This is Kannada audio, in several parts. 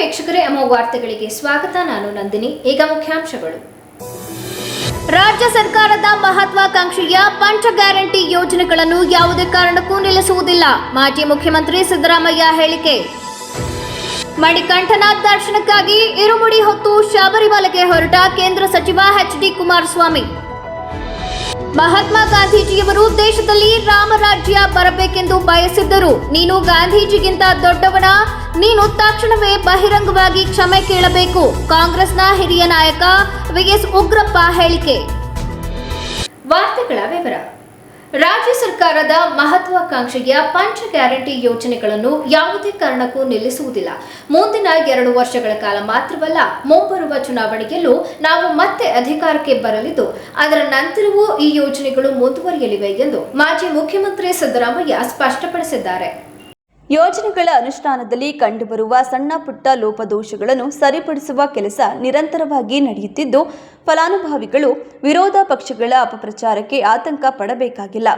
ವೀಕ್ಷಕರೇ, ಅಮೋಘ ವಾರ್ತೆಗಳಿಗೆ ಸ್ವಾಗತ. ನಾನು ನಂದಿನಿ. ಈಗ ಮುಖ್ಯಾಂಶಗಳು. ರಾಜ್ಯ ಸರ್ಕಾರದ ಮಹತ್ವಾಕಾಂಕ್ಷೆಯ ಪಂಚ ಗ್ಯಾರಂಟಿ ಯೋಜನೆಗಳನ್ನು ಯಾವುದೇ ಕಾರಣಕ್ಕೂ ನಿಲ್ಲಿಸುವುದಿಲ್ಲ. ಮಾಜಿ ಮುಖ್ಯಮಂತ್ರಿ ಸಿದ್ದರಾಮಯ್ಯ ಹೇಳಿಕೆ. ಮಣಿಕಂಠನ ದರ್ಶನಕ್ಕಾಗಿ ಇರುಮುಡಿ ಹೊತ್ತು ಶಬರಿಮಲೆಗೆ ಹೊರಟ ಕೇಂದ್ರ ಸಚಿವ ಎಚ್.ಡಿ. ಕುಮಾರಸ್ವಾಮಿ. ಮಹಾತ್ಮ ಗಾಂಧೀಜಿಯವರು ದೇಶದಲ್ಲಿ ರಾಮರಾಜ್ಯ ಬರಬೇಕೆಂದು ಬಯಸಿದ್ದರು. ನೀನು ಗಾಂಧೀಜಿಗಿಂತ ದೊಡ್ಡವನ, ನೀನು ತಕ್ಷಣವೇ ಬಹಿರಂಗವಾಗಿ ಕ್ಷಮೆ ಕೇಳಬೇಕು. ಕಾಂಗ್ರೆಸ್ನ ಹಿರಿಯ ನಾಯಕ ವಿ.ಎಸ್. ಉಗ್ರಪ್ಪ ಹೇಳಿಕೆ. ವಾರ್ತೆಗಳ ವಿವರ. ರಾಜ್ಯ ಸರ್ಕಾರದ ಮಹತ್ವಾಕಾಂಕ್ಷೆಯ ಪಂಚ ಗ್ಯಾರಂಟಿ ಯೋಜನೆಗಳನ್ನು ಯಾವುದೇ ಕಾರಣಕ್ಕೂ ನಿಲ್ಲಿಸುವುದಿಲ್ಲ. ಮುಂದಿನ 2 ವರ್ಷಗಳ ಕಾಲ ಮಾತ್ರವಲ್ಲ, ಮುಂಬರುವ ಚುನಾವಣೆಯಲ್ಲೂ ನಾವು ಮತ್ತೆ ಅಧಿಕಾರಕ್ಕೆ ಬರಲಿದ್ದು ಅದರ ನಂತರವೂ ಈ ಯೋಜನೆಗಳು ಮುಂದುವರಿಯಲಿವೆ ಎಂದು ಮಾಜಿ ಮುಖ್ಯಮಂತ್ರಿ ಸಿದ್ದರಾಮಯ್ಯ ಸ್ಪಷ್ಟಪಡಿಸಿದ್ದಾರೆ. ಯೋಜನೆಗಳ ಅನುಷ್ಠಾನದಲ್ಲಿ ಕಂಡುಬರುವ ಸಣ್ಣ ಪುಟ್ಟ ಲೋಪದೋಷಗಳನ್ನು ಸರಿಪಡಿಸುವ ಕೆಲಸ ನಿರಂತರವಾಗಿ ನಡೆಯುತ್ತಿದ್ದು, ಫಲಾನುಭವಿಗಳು ವಿರೋಧ ಪಕ್ಷಗಳ ಅಪಪ್ರಚಾರಕ್ಕೆ ಆತಂಕ ಪಡಬೇಕಾಗಿಲ್ಲ.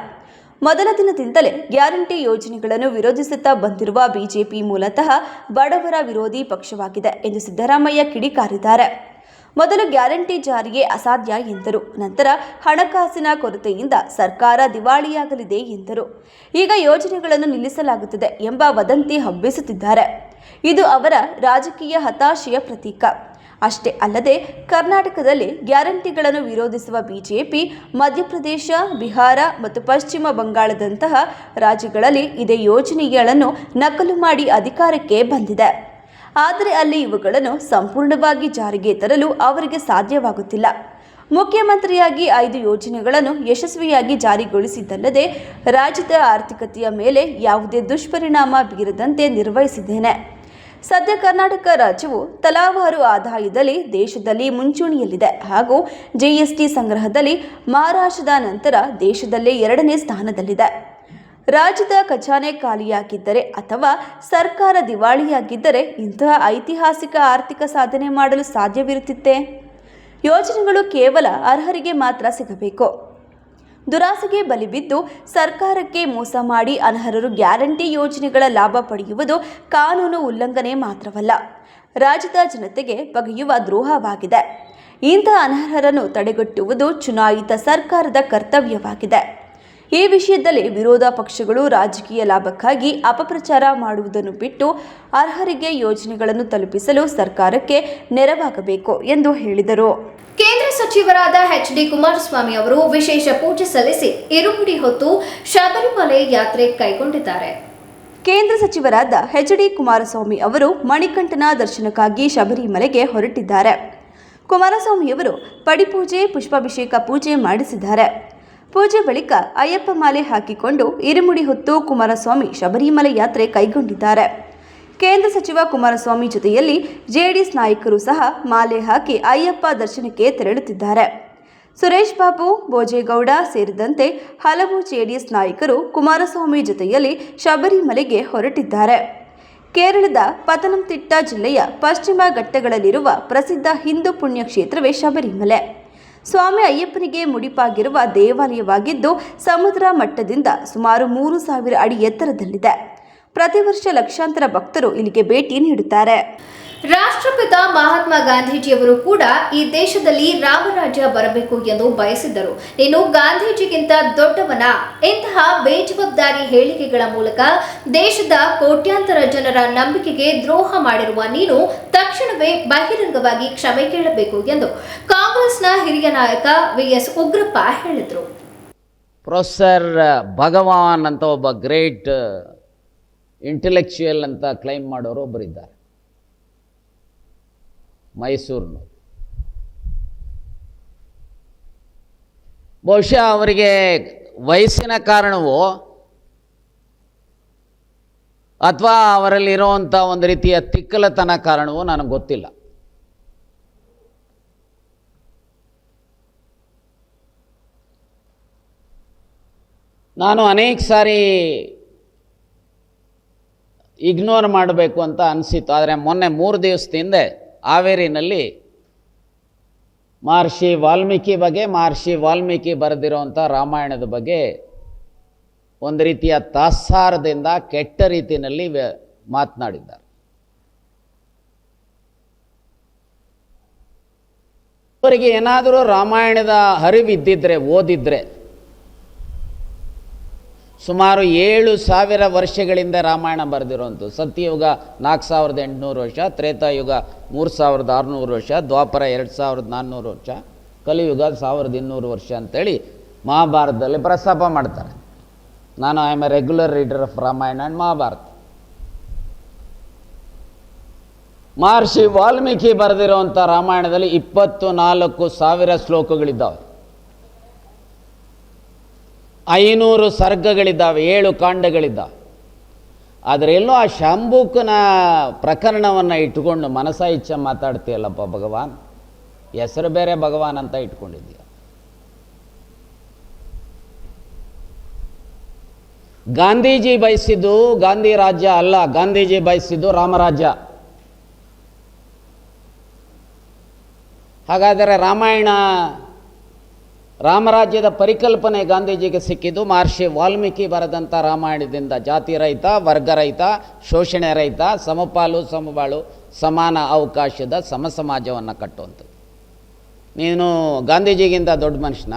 ಮೊದಲ ದಿನದಿಂದಲೇ ಗ್ಯಾರಂಟಿ ಯೋಜನೆಗಳನ್ನು ವಿರೋಧಿಸುತ್ತಾ ಬಂದಿರುವ ಬಿಜೆಪಿ ಮೂಲತಃ ಬಡವರ ವಿರೋಧಿ ಪಕ್ಷವಾಗಿದೆ ಎಂದು ಸಿದ್ದರಾಮಯ್ಯ ಕಿಡಿಕಾರಿದ್ದಾರೆ. ಮೊದಲು ಗ್ಯಾರಂಟಿ ಜಾರಿಗೆ ಅಸಾಧ್ಯ ಎಂದರು. ನಂತರ ಹಣಕಾಸಿನ ಕೊರತೆಯಿಂದ ಸರ್ಕಾರ ದಿವಾಳಿಯಾಗಲಿದೆ ಎಂದರು. ಈಗ ಯೋಜನೆಗಳನ್ನು ನಿಲ್ಲಿಸಲಾಗುತ್ತದೆ ಎಂಬ ವದಂತಿ ಹಬ್ಬಿಸುತ್ತಿದ್ದಾರೆ. ಇದು ಅವರ ರಾಜಕೀಯ ಹತಾಶೆಯ ಪ್ರತೀಕ. ಅಷ್ಟೇ ಅಲ್ಲದೆ ಕರ್ನಾಟಕದಲ್ಲಿ ಗ್ಯಾರಂಟಿಗಳನ್ನು ವಿರೋಧಿಸುವ ಬಿಜೆಪಿ ಮಧ್ಯಪ್ರದೇಶ, ಬಿಹಾರ ಮತ್ತು ಪಶ್ಚಿಮ ಬಂಗಾಳದಂತಹ ರಾಜ್ಯಗಳಲ್ಲಿ ಇದೇ ಯೋಜನೆಗಳನ್ನು ನಕಲು ಮಾಡಿ ಅಧಿಕಾರಕ್ಕೆ ಬಂದಿದೆ. ಆದರೆ ಅಲ್ಲಿ ಇವುಗಳನ್ನು ಸಂಪೂರ್ಣವಾಗಿ ಜಾರಿಗೆ ತರಲು ಅವರಿಗೆ ಸಾಧ್ಯವಾಗುತ್ತಿಲ್ಲ. ಮುಖ್ಯಮಂತ್ರಿಯಾಗಿ 5 ಯೋಜನೆಗಳನ್ನು ಯಶಸ್ವಿಯಾಗಿ ಜಾರಿಗೊಳಿಸಿದ್ದಲ್ಲದೆ ರಾಜ್ಯದ ಆರ್ಥಿಕತೆಯ ಮೇಲೆ ಯಾವುದೇ ದುಷ್ಪರಿಣಾಮ ಬೀರದಂತೆ ನಿರ್ವಹಿಸಿದ್ದೇನೆ. ಸದ್ಯ ಕರ್ನಾಟಕ ರಾಜ್ಯವು ತಲಾವಾರು ಆದಾಯದಲ್ಲಿ ದೇಶದಲ್ಲಿ ಮುಂಚೂಣಿಯಲ್ಲಿದೆ ಹಾಗೂ ಜಿಎಸ್ಟಿ ಸಂಗ್ರಹದಲ್ಲಿ ಮಹಾರಾಷ್ಟ್ರದ ನಂತರ ದೇಶದಲ್ಲೇ 2ನೇ ಸ್ಥಾನದಲ್ಲಿದೆ. ರಾಜ್ಯದ ಖಜಾನೆ ಖಾಲಿಯಾಗಿದ್ದರೆ ಅಥವಾ ಸರ್ಕಾರ ದಿವಾಳಿಯಾಗಿದ್ದರೆ ಇಂತಹ ಐತಿಹಾಸಿಕ ಆರ್ಥಿಕ ಸಾಧನೆ ಮಾಡಲು ಸಾಧ್ಯವಿರುತ್ತಿತ್ತೆ. ಯೋಜನೆಗಳು ಕೇವಲ ಅರ್ಹರಿಗೆ ಮಾತ್ರ ಸಿಗಬೇಕು. ದುರಾಸೆಗೆ ಬಲಿಬಿದ್ದು ಸರ್ಕಾರಕ್ಕೆ ಮೋಸ ಮಾಡಿ ಅನರ್ಹರು ಗ್ಯಾರಂಟಿ ಯೋಜನೆಗಳ ಲಾಭ ಪಡೆಯುವುದು ಕಾನೂನು ಉಲ್ಲಂಘನೆ ಮಾತ್ರವಲ್ಲ, ರಾಜ್ಯದ ಜನತೆಗೆ ಬಗೆಯುವ ದ್ರೋಹವಾಗಿದೆ. ಇಂತಹ ಅನರ್ಹರನ್ನು ತಡೆಗಟ್ಟುವುದು ಚುನಾಯಿತ ಸರ್ಕಾರದ ಕರ್ತವ್ಯವಾಗಿದೆ. ಈ ವಿಷಯದಲ್ಲಿ ವಿರೋಧ ಪಕ್ಷಗಳು ರಾಜಕೀಯ ಲಾಭಕ್ಕಾಗಿ ಅಪಪ್ರಚಾರ ಮಾಡುವುದನ್ನು ಬಿಟ್ಟು ಅರ್ಹರಿಗೆ ಯೋಜನೆಗಳನ್ನು ತಲುಪಿಸಲು ಸರ್ಕಾರಕ್ಕೆ ನೆರವಾಗಬೇಕು ಎಂದು ಹೇಳಿದರು. ಕೇಂದ್ರ ಸಚಿವರಾದ ಎಚ್.ಡಿ. ಕುಮಾರಸ್ವಾಮಿ ಅವರು ವಿಶೇಷ ಪೂಜೆ ಸಲ್ಲಿಸಿ ಇರುಮುಡಿ ಹೊತ್ತು ಶಬರಿಮಲೆ ಯಾತ್ರೆ ಕೈಗೊಂಡಿದ್ದಾರೆ. ಕೇಂದ್ರ ಸಚಿವರಾದ ಎಚ್.ಡಿ. ಕುಮಾರಸ್ವಾಮಿ ಅವರು ಮಣಿಕಂಠನ ದರ್ಶನಕ್ಕಾಗಿ ಶಬರಿಮಲೆಗೆ ಹೊರಟಿದ್ದಾರೆ. ಕುಮಾರಸ್ವಾಮಿಯವರು ಪಡಿಪೂಜೆ, ಪುಷ್ಪಾಭಿಷೇಕ ಪೂಜೆ ಮಾಡಿಸಿದ್ದಾರೆ. ಪೂಜೆ ಬಳಿಕ ಅಯ್ಯಪ್ಪ ಮಾಲೆ ಹಾಕಿಕೊಂಡು ಇರುಮುಡಿ ಹೊತ್ತು ಕುಮಾರಸ್ವಾಮಿ ಶಬರಿಮಲೆ ಯಾತ್ರೆ ಕೈಗೊಂಡಿದ್ದಾರೆ. ಕೇಂದ್ರ ಸಚಿವ ಕುಮಾರಸ್ವಾಮಿ ಜೊತೆಯಲ್ಲಿ ಜೆಡಿಎಸ್ ನಾಯಕರು ಸಹ ಮಾಲೆ ಹಾಕಿ ಅಯ್ಯಪ್ಪ ದರ್ಶನಕ್ಕೆ ತೆರಳುತ್ತಿದ್ದಾರೆ. ಸುರೇಶ್ ಬಾಬು, ಭೋಜೇಗೌಡ ಸೇರಿದಂತೆ ಹಲವು ಜೆಡಿಎಸ್ ನಾಯಕರು ಕುಮಾರಸ್ವಾಮಿ ಜೊತೆಯಲ್ಲಿ ಶಬರಿಮಲೆಗೆ ಹೊರಟಿದ್ದಾರೆ. ಕೇರಳದ ಪತನಂತಿಟ್ಟ ಜಿಲ್ಲೆಯ ಪಶ್ಚಿಮ ಘಟ್ಟಗಳಲ್ಲಿರುವ ಪ್ರಸಿದ್ಧ ಹಿಂದೂ ಪುಣ್ಯಕ್ಷೇತ್ರವೇ ಶಬರಿಮಲೆ. ಸ್ವಾಮಿ ಅಯ್ಯಪ್ಪನಿಗೆ ಮುಡಿಪಾಗಿರುವ ದೇವಾಲಯವಾಗಿದ್ದು ಸಮುದ್ರ ಮಟ್ಟದಿಂದ ಸುಮಾರು 3,000 ಅಡಿ ಎತ್ತರದಲ್ಲಿದೆ. ಪ್ರತಿ ವರ್ಷ ಲಕ್ಷಾಂತರ ಭಕ್ತರು ಇಲ್ಲಿಗೆ ಭೇಟಿ ನೀಡುತ್ತಾರೆ. ರಾಷ್ಟ್ರಪಿತ ಮಹಾತ್ಮ ಗಾಂಧೀಜಿಯವರು ಕೂಡ ಈ ದೇಶದಲ್ಲಿ ರಾಮರಾಜ್ಯ ಬರಬೇಕು ಎಂದು ಬಯಸಿದ್ದರು. ನೀನು ಗಾಂಧೀಜಿಗಿಂತ ದೊಡ್ಡವನ, ಇಂತಹ ಬೇಜವಾಬ್ದಾರಿ ಹೇಳಿಕೆಗಳ ಮೂಲಕ ದೇಶದ ಕೋಟ್ಯಾಂತರ ಜನರ ನಂಬಿಕೆಗೆ ದ್ರೋಹ ಮಾಡಿರುವ ನೀನು ತಕ್ಷಣವೇ ಬಹಿರಂಗವಾಗಿ ಕ್ಷಮೆ ಕೇಳಬೇಕು ಎಂದು ಕಾಂಗ್ರೆಸ್ನ ಹಿರಿಯ ನಾಯಕ ವಿ.ಎಸ್. ಉಗ್ರಪ್ಪ ಹೇಳಿದರು. ಪ್ರೊಫೆಸರ್ ಭಗವಾನ್ ಅಂತ ಒಬ್ಬ ಗ್ರೇಟ್ ಇಂಟೆಲೆಕ್ಚುಯಲ್ ಅಂತ ಕ್ಲೈಮ್ ಮಾಡೋರು ಒಬ್ಬರಿದ್ದಾರೆ, ಮೈಸೂರಿನ. ಬಹುಶಃ ಅವರಿಗೆ ವಯಸ್ಸಿನ ಕಾರಣವೋ ಅಥವಾ ಅವರಲ್ಲಿರುವಂಥ ಒಂದು ರೀತಿಯ ತಿಕ್ಕಲತನ ಕಾರಣವೋ ನನಗೆ ಗೊತ್ತಿಲ್ಲ. ನಾನು ಅನೇಕ ಸಾರಿ ಇಗ್ನೋರ್ ಮಾಡಬೇಕು ಅಂತ ಅನಿಸಿತ್ತು. ಆದರೆ ಮೊನ್ನೆ 3 ದಿವಸದ ಹಿಂದೆ ಹಾವೇರಿನಲ್ಲಿ ಮಹರ್ಷಿ ವಾಲ್ಮೀಕಿ ಬರೆದಿರುವಂಥ ರಾಮಾಯಣದ ಬಗ್ಗೆ ಒಂದು ರೀತಿಯ ತಾತ್ಸಾರದಿಂದ ಕೆಟ್ಟ ರೀತಿಯಲ್ಲಿ ಮಾತನಾಡಿದ್ದಾರೆ. ಅವರಿಗೆ ಏನಾದರೂ ರಾಮಾಯಣದ ಅರಿವಿದ್ದಿದ್ರೆ, ಓದಿದ್ರೆ, ಸುಮಾರು 7,000 ವರ್ಷಗಳಿಂದ ರಾಮಾಯಣ ಬರೆದಿರುವಂಥದ್ದು. ಸತ್ಯಯುಗ 4,800 ವರ್ಷ, ತ್ರೇತಾಯುಗ 3,600 ವರ್ಷ, ದ್ವಾಪರ 2,400 ವರ್ಷ, ಕಲಿಯುಗ 1,200 ವರ್ಷ ಅಂತೇಳಿ ಮಹಾಭಾರತದಲ್ಲಿ ಪ್ರಸ್ತಾಪ ಮಾಡ್ತಾರೆ. ನಾನು I am a regular reader of Ramayana and Mahabharata. Maharshi Valmiki ಬರೆದಿರುವಂಥ ರಾಮಾಯಣದಲ್ಲಿ 24,000 ಶ್ಲೋಕಗಳಿದ್ದಾವೆ, 500 ಸರ್ಗಗಳಿದ್ದಾವೆ, 7 ಕಾಂಡಗಳಿದ್ದಾವೆ. ಆದರೆ ಎಲ್ಲೋ ಆ ಶಾಂಬೂಕನ ಪ್ರಕರಣವನ್ನು ಇಟ್ಕೊಂಡು ಮನಸ ಇಚ್ಛೆ ಮಾತಾಡ್ತೀಯಲ್ಲಪ್ಪ ಭಗವಾನ್, ಹೆಸರು ಬೇರೆ ಭಗವಾನ್ ಅಂತ ಇಟ್ಕೊಂಡಿದ್ದೀಯ. ಗಾಂಧೀಜಿ ಬಯಸಿದ್ದು ಗಾಂಧಿ ರಾಜ್ಯ ಅಲ್ಲ, ಗಾಂಧೀಜಿ ಬಯಸಿದ್ದು ರಾಮರಾಜ್ಯ. ಹಾಗಾದರೆ ರಾಮರಾಜ್ಯದ ಪರಿಕಲ್ಪನೆ ಗಾಂಧೀಜಿಗೆ ಸಿಕ್ಕಿದ್ದು ಮಹರ್ಷಿ ವಾಲ್ಮೀಕಿ ಬರೆದಂಥ ರಾಮಾಯಣದಿಂದ. ಜಾತಿ ರಹಿತ, ವರ್ಗ ರಹಿತ, ಶೋಷಣೆ ರಹಿತ, ಸಮಪಾಲು ಸಮಬಾಳು, ಸಮಾನ ಅವಕಾಶದ ಸಮಾಜವನ್ನು ಕಟ್ಟುವಂಥದ್ದು. ನೀನು ಗಾಂಧೀಜಿಗಿಂತ ದೊಡ್ಡ ಮನುಷ್ಯನ?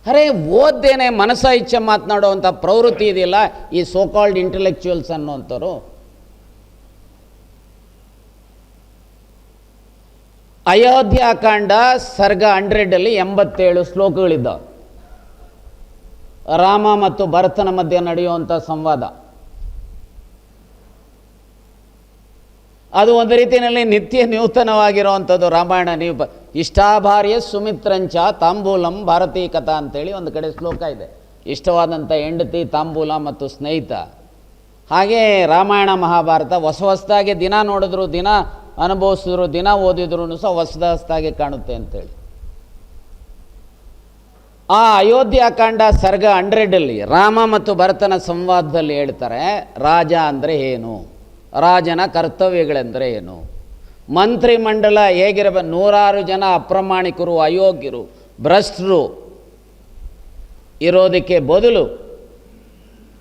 ಅರೆ, ಓದ್ದೇನೆ ಮನಸ ಇಚ್ಛೆ ಮಾತನಾಡುವಂಥ ಪ್ರವೃತ್ತಿ ಇದೆಯಲ್ಲ ಈ ಸೋಕಾಲ್ಡ್ ಇಂಟೆಲೆಕ್ಚುಯಲ್ಸ್ ಅನ್ನುವಂಥವ್ರು. ಅಯೋಧ್ಯಾಕಾಂಡ ಸರ್ಗ 100 87 ಶ್ಲೋಕಗಳಿದ್ದಾವೆ. ರಾಮ ಮತ್ತು ಭರತನ ಮಧ್ಯೆ ನಡೆಯುವಂಥ ಸಂವಾದ. ಅದು ಒಂದು ರೀತಿಯಲ್ಲಿ ನಿತ್ಯ ನೂತನವಾಗಿರುವಂಥದ್ದು ರಾಮಾಯಣ. ನೀವು ಇಷ್ಟಾಭಾರ್ಯ ಸುಮಿತ್ರಂಚ ತಾಂಬೂಲಂ ಭಾರತೀ ಕಥಾ ಅಂತೇಳಿ ಒಂದು ಕಡೆ ಶ್ಲೋಕ ಇದೆ. ಇಷ್ಟವಾದಂಥ ಹೆಂಡತಿ, ತಾಂಬೂಲ ಮತ್ತು ಸ್ನೇಹಿತ. ಹಾಗೆ ರಾಮಾಯಣ ಮಹಾಭಾರತ ಹೊಸದಾಗಿ ದಿನ ನೋಡಿದ್ರು, ದಿನ ಅನುಭವಿಸಿದ್ರು, ದಿನ ಓದಿದ್ರು ಸಹ ಹೊಸದಾಗಿ ಕಾಣುತ್ತೆ ಅಂತೇಳಿ. ಆ ಅಯೋಧ್ಯಾಕಾಂಡ ಸರ್ಗ 100 ರಾಮ ಮತ್ತು ಭರತನ ಸಂವಾದದಲ್ಲಿ ಹೇಳ್ತಾರೆ, ರಾಜ ಅಂದರೆ ಏನು, ರಾಜನ ಕರ್ತವ್ಯಗಳೆಂದರೆ ಏನು, ಮಂತ್ರಿಮಂಡಲ ಹೇಗಿರಬೇಕು, 106 ಜನ ಅಪ್ರಾಮಾಣಿಕರು, ಅಯೋಗ್ಯರು, ಭ್ರಷ್ಟರು ಇರೋದಕ್ಕೆ ಬದಲು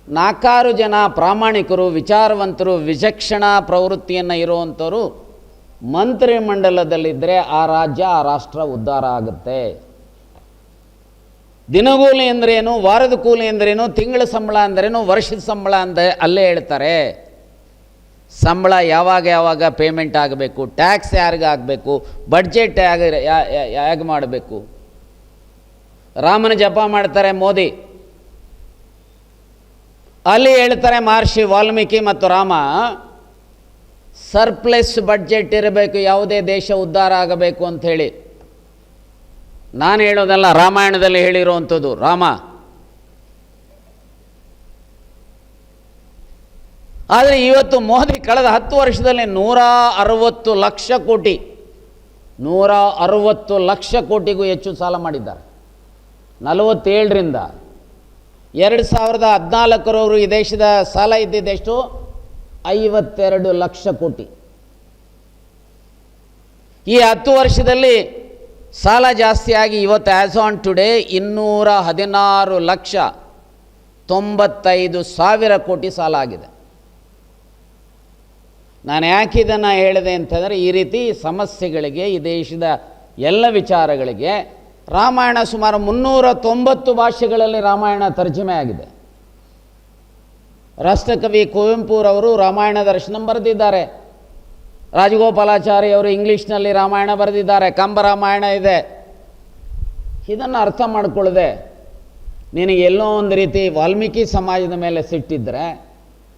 4 ಜನ ಪ್ರಾಮಾಣಿಕರು, ವಿಚಾರವಂತರು, ವಿಚಕ್ಷಣಾ ಪ್ರವೃತ್ತಿಯನ್ನು ಇರುವಂಥವರು ಮಂತ್ರಿಮಂಡಲದಲ್ಲಿದ್ದರೆ ಆ ರಾಜ್ಯ, ಆ ರಾಷ್ಟ್ರ ಉದ್ಧಾರ ಆಗುತ್ತೆ. ದಿನಗೂಲಿ ಅಂದ್ರೇನು, ವಾರದ ಕೂಲಿ ಅಂದ್ರೇನು, ತಿಂಗಳ ಸಂಬಳ ಅಂದ್ರೇನು, ವರ್ಷದ ಸಂಬಳ ಅಂದರೆ ಅಲ್ಲೇ ಹೇಳ್ತಾರೆ. ಸಂಬಳ ಯಾವಾಗ ಪೇಮೆಂಟ್ ಆಗಬೇಕು, ಟ್ಯಾಕ್ಸ್ ಯಾರಿಗೆ ಆಗಬೇಕು, ಬಡ್ಜೆಟ್ ಹೇಗೆ ಮಾಡಬೇಕು. ರಾಮನ ಜಪ ಮಾಡ್ತಾರೆ ಮೋದಿ, ಅಲ್ಲಿ ಹೇಳ್ತಾರೆ ಮಹರ್ಷಿ ವಾಲ್ಮೀಕಿ ಮತ್ತು ರಾಮ, ಸರ್ಪ್ಲೆಸ್ ಬಡ್ಜೆಟ್ ಇರಬೇಕು ಯಾವುದೇ ದೇಶ ಉದ್ಧಾರ ಆಗಬೇಕು ಅಂಥೇಳಿ. ನಾನು ಹೇಳೋದಲ್ಲ, ರಾಮಾಯಣದಲ್ಲಿ ಹೇಳಿರುವಂಥದ್ದು ರಾಮ. ಆದರೆ ಇವತ್ತು ಮೋದಿ ಕಳೆದ 10 ವರ್ಷದಲ್ಲಿ 160 ಲಕ್ಷ ಕೋಟಿ 160 ಲಕ್ಷ ಕೋಟಿಗೂ ಹೆಚ್ಚು ಸಾಲ ಮಾಡಿದ್ದಾರೆ. 47ರಿಂದ 2014ರವರು ಈ ದೇಶದ ಸಾಲ ಇದ್ದಿದ್ದೆಷ್ಟು? 52 ಲಕ್ಷ ಕೋಟಿ. ಈ 10 ವರ್ಷದಲ್ಲಿ ಸಾಲ ಜಾಸ್ತಿಯಾಗಿ ಇವತ್ತು ಆ್ಯಸ್ ಆನ್ ಟುಡೇ 216,95,000 ಕೋಟಿ ಸಾಲ ಆಗಿದೆ. ನಾನು ಯಾಕೆ ಇದನ್ನು ಹೇಳಿದೆ ಅಂತಂದರೆ, ಈ ರೀತಿ ಸಮಸ್ಯೆಗಳಿಗೆ, ಈ ದೇಶದ ಎಲ್ಲ ವಿಚಾರಗಳಿಗೆ ರಾಮಾಯಣ ಸುಮಾರು 390 ಭಾಷೆಗಳಲ್ಲಿ ರಾಮಾಯಣ ತರ್ಜಮೆ ಆಗಿದೆ. ರಾಷ್ಟ್ರಕವಿ ಕುವೆಂಪುರವರು ರಾಮಾಯಣ ದರ್ಶನಂ ಬರೆದಿದ್ದಾರೆ. ರಾಜಗೋಪಾಲಾಚಾರಿ ಅವರು ಇಂಗ್ಲೀಷ್ನಲ್ಲಿ ರಾಮಾಯಣ ಬರೆದಿದ್ದಾರೆ. ಕಂಬರಾಮಾಯಣ ಇದೆ. ಇದನ್ನು ಅರ್ಥ ಮಾಡಿಕೊಳ್ಳದೆ ನಿನಗೆ ಎಲ್ಲೋ ಒಂದು ರೀತಿ ವಾಲ್ಮೀಕಿ ಸಮಾಜದ ಮೇಲೆ ಸಿಟ್ಟಿದ್ದರೆ,